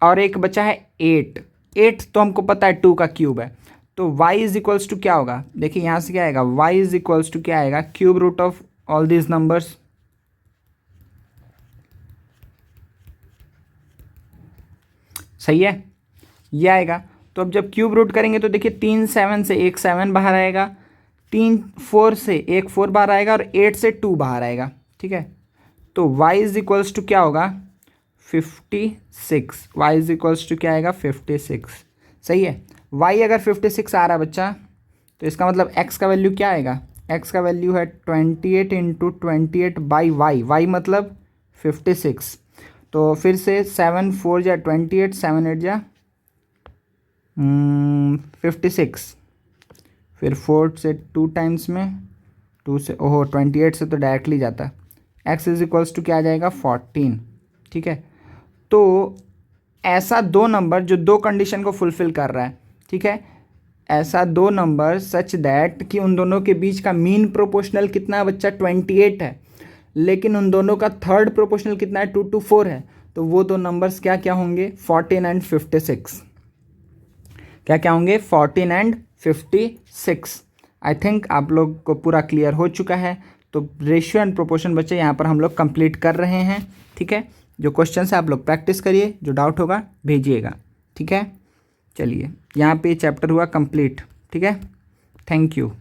A: और एक बचा है 8 तो हमको पता है 2 का क्यूब है, तो y इज इक्वल्स टू क्या होगा, देखिए यहाँ से क्या आएगा y इज इक्वल्स टू क्या आएगा cube root of all these numbers. सही है, ये आएगा। तो अब जब क्यूब रूट करेंगे तो देखिए 3 7 से एक 7 बाहर आएगा, 3 4 से एक 4 बाहर आएगा और 8 से 2 बाहर आएगा। ठीक है, तो y इज इक्वल्स टू क्या होगा 56। y इज इक्वल्स टू क्या आएगा 56। सही है, y अगर 56 आ रहा है बच्चा तो इसका मतलब x का वैल्यू क्या आएगा, x का वैल्यू है 28 इंटू 28 बाई y मतलब 56। तो फिर से 7 4 जा 28, 7 8 जा 56, फिर 4 से 2 टाइम्स में 2 से 28 से तो डायरेक्टली जाता है, x इज इक्वल्स टू क्या आ जाएगा 14। ठीक है, तो ऐसा दो नंबर जो दो कंडीशन को फुलफिल कर रहा है। ठीक है, ऐसा दो नंबर सच दैट कि उन दोनों के बीच का मीन प्रोपोर्शनल कितना है बच्चा 28 है, लेकिन उन दोनों का थर्ड प्रोपोर्शनल कितना है 2 to 4 है। तो वो दो नंबर्स क्या क्या होंगे 14 एंड 56। क्या क्या होंगे 14 एंड 56। आई थिंक आप लोग को पूरा क्लियर हो चुका है। तो रेशियो एंड प्रोपोर्शन बच्चे यहाँ पर हम लोग कंप्लीट कर रहे हैं, ठीक है। जो क्वेश्चन है आप लोग प्रैक्टिस करिए, जो डाउट होगा भेजिएगा, ठीक है। चलिए यहाँ पे चैप्टर हुआ कंप्लीट, ठीक है। Thank you.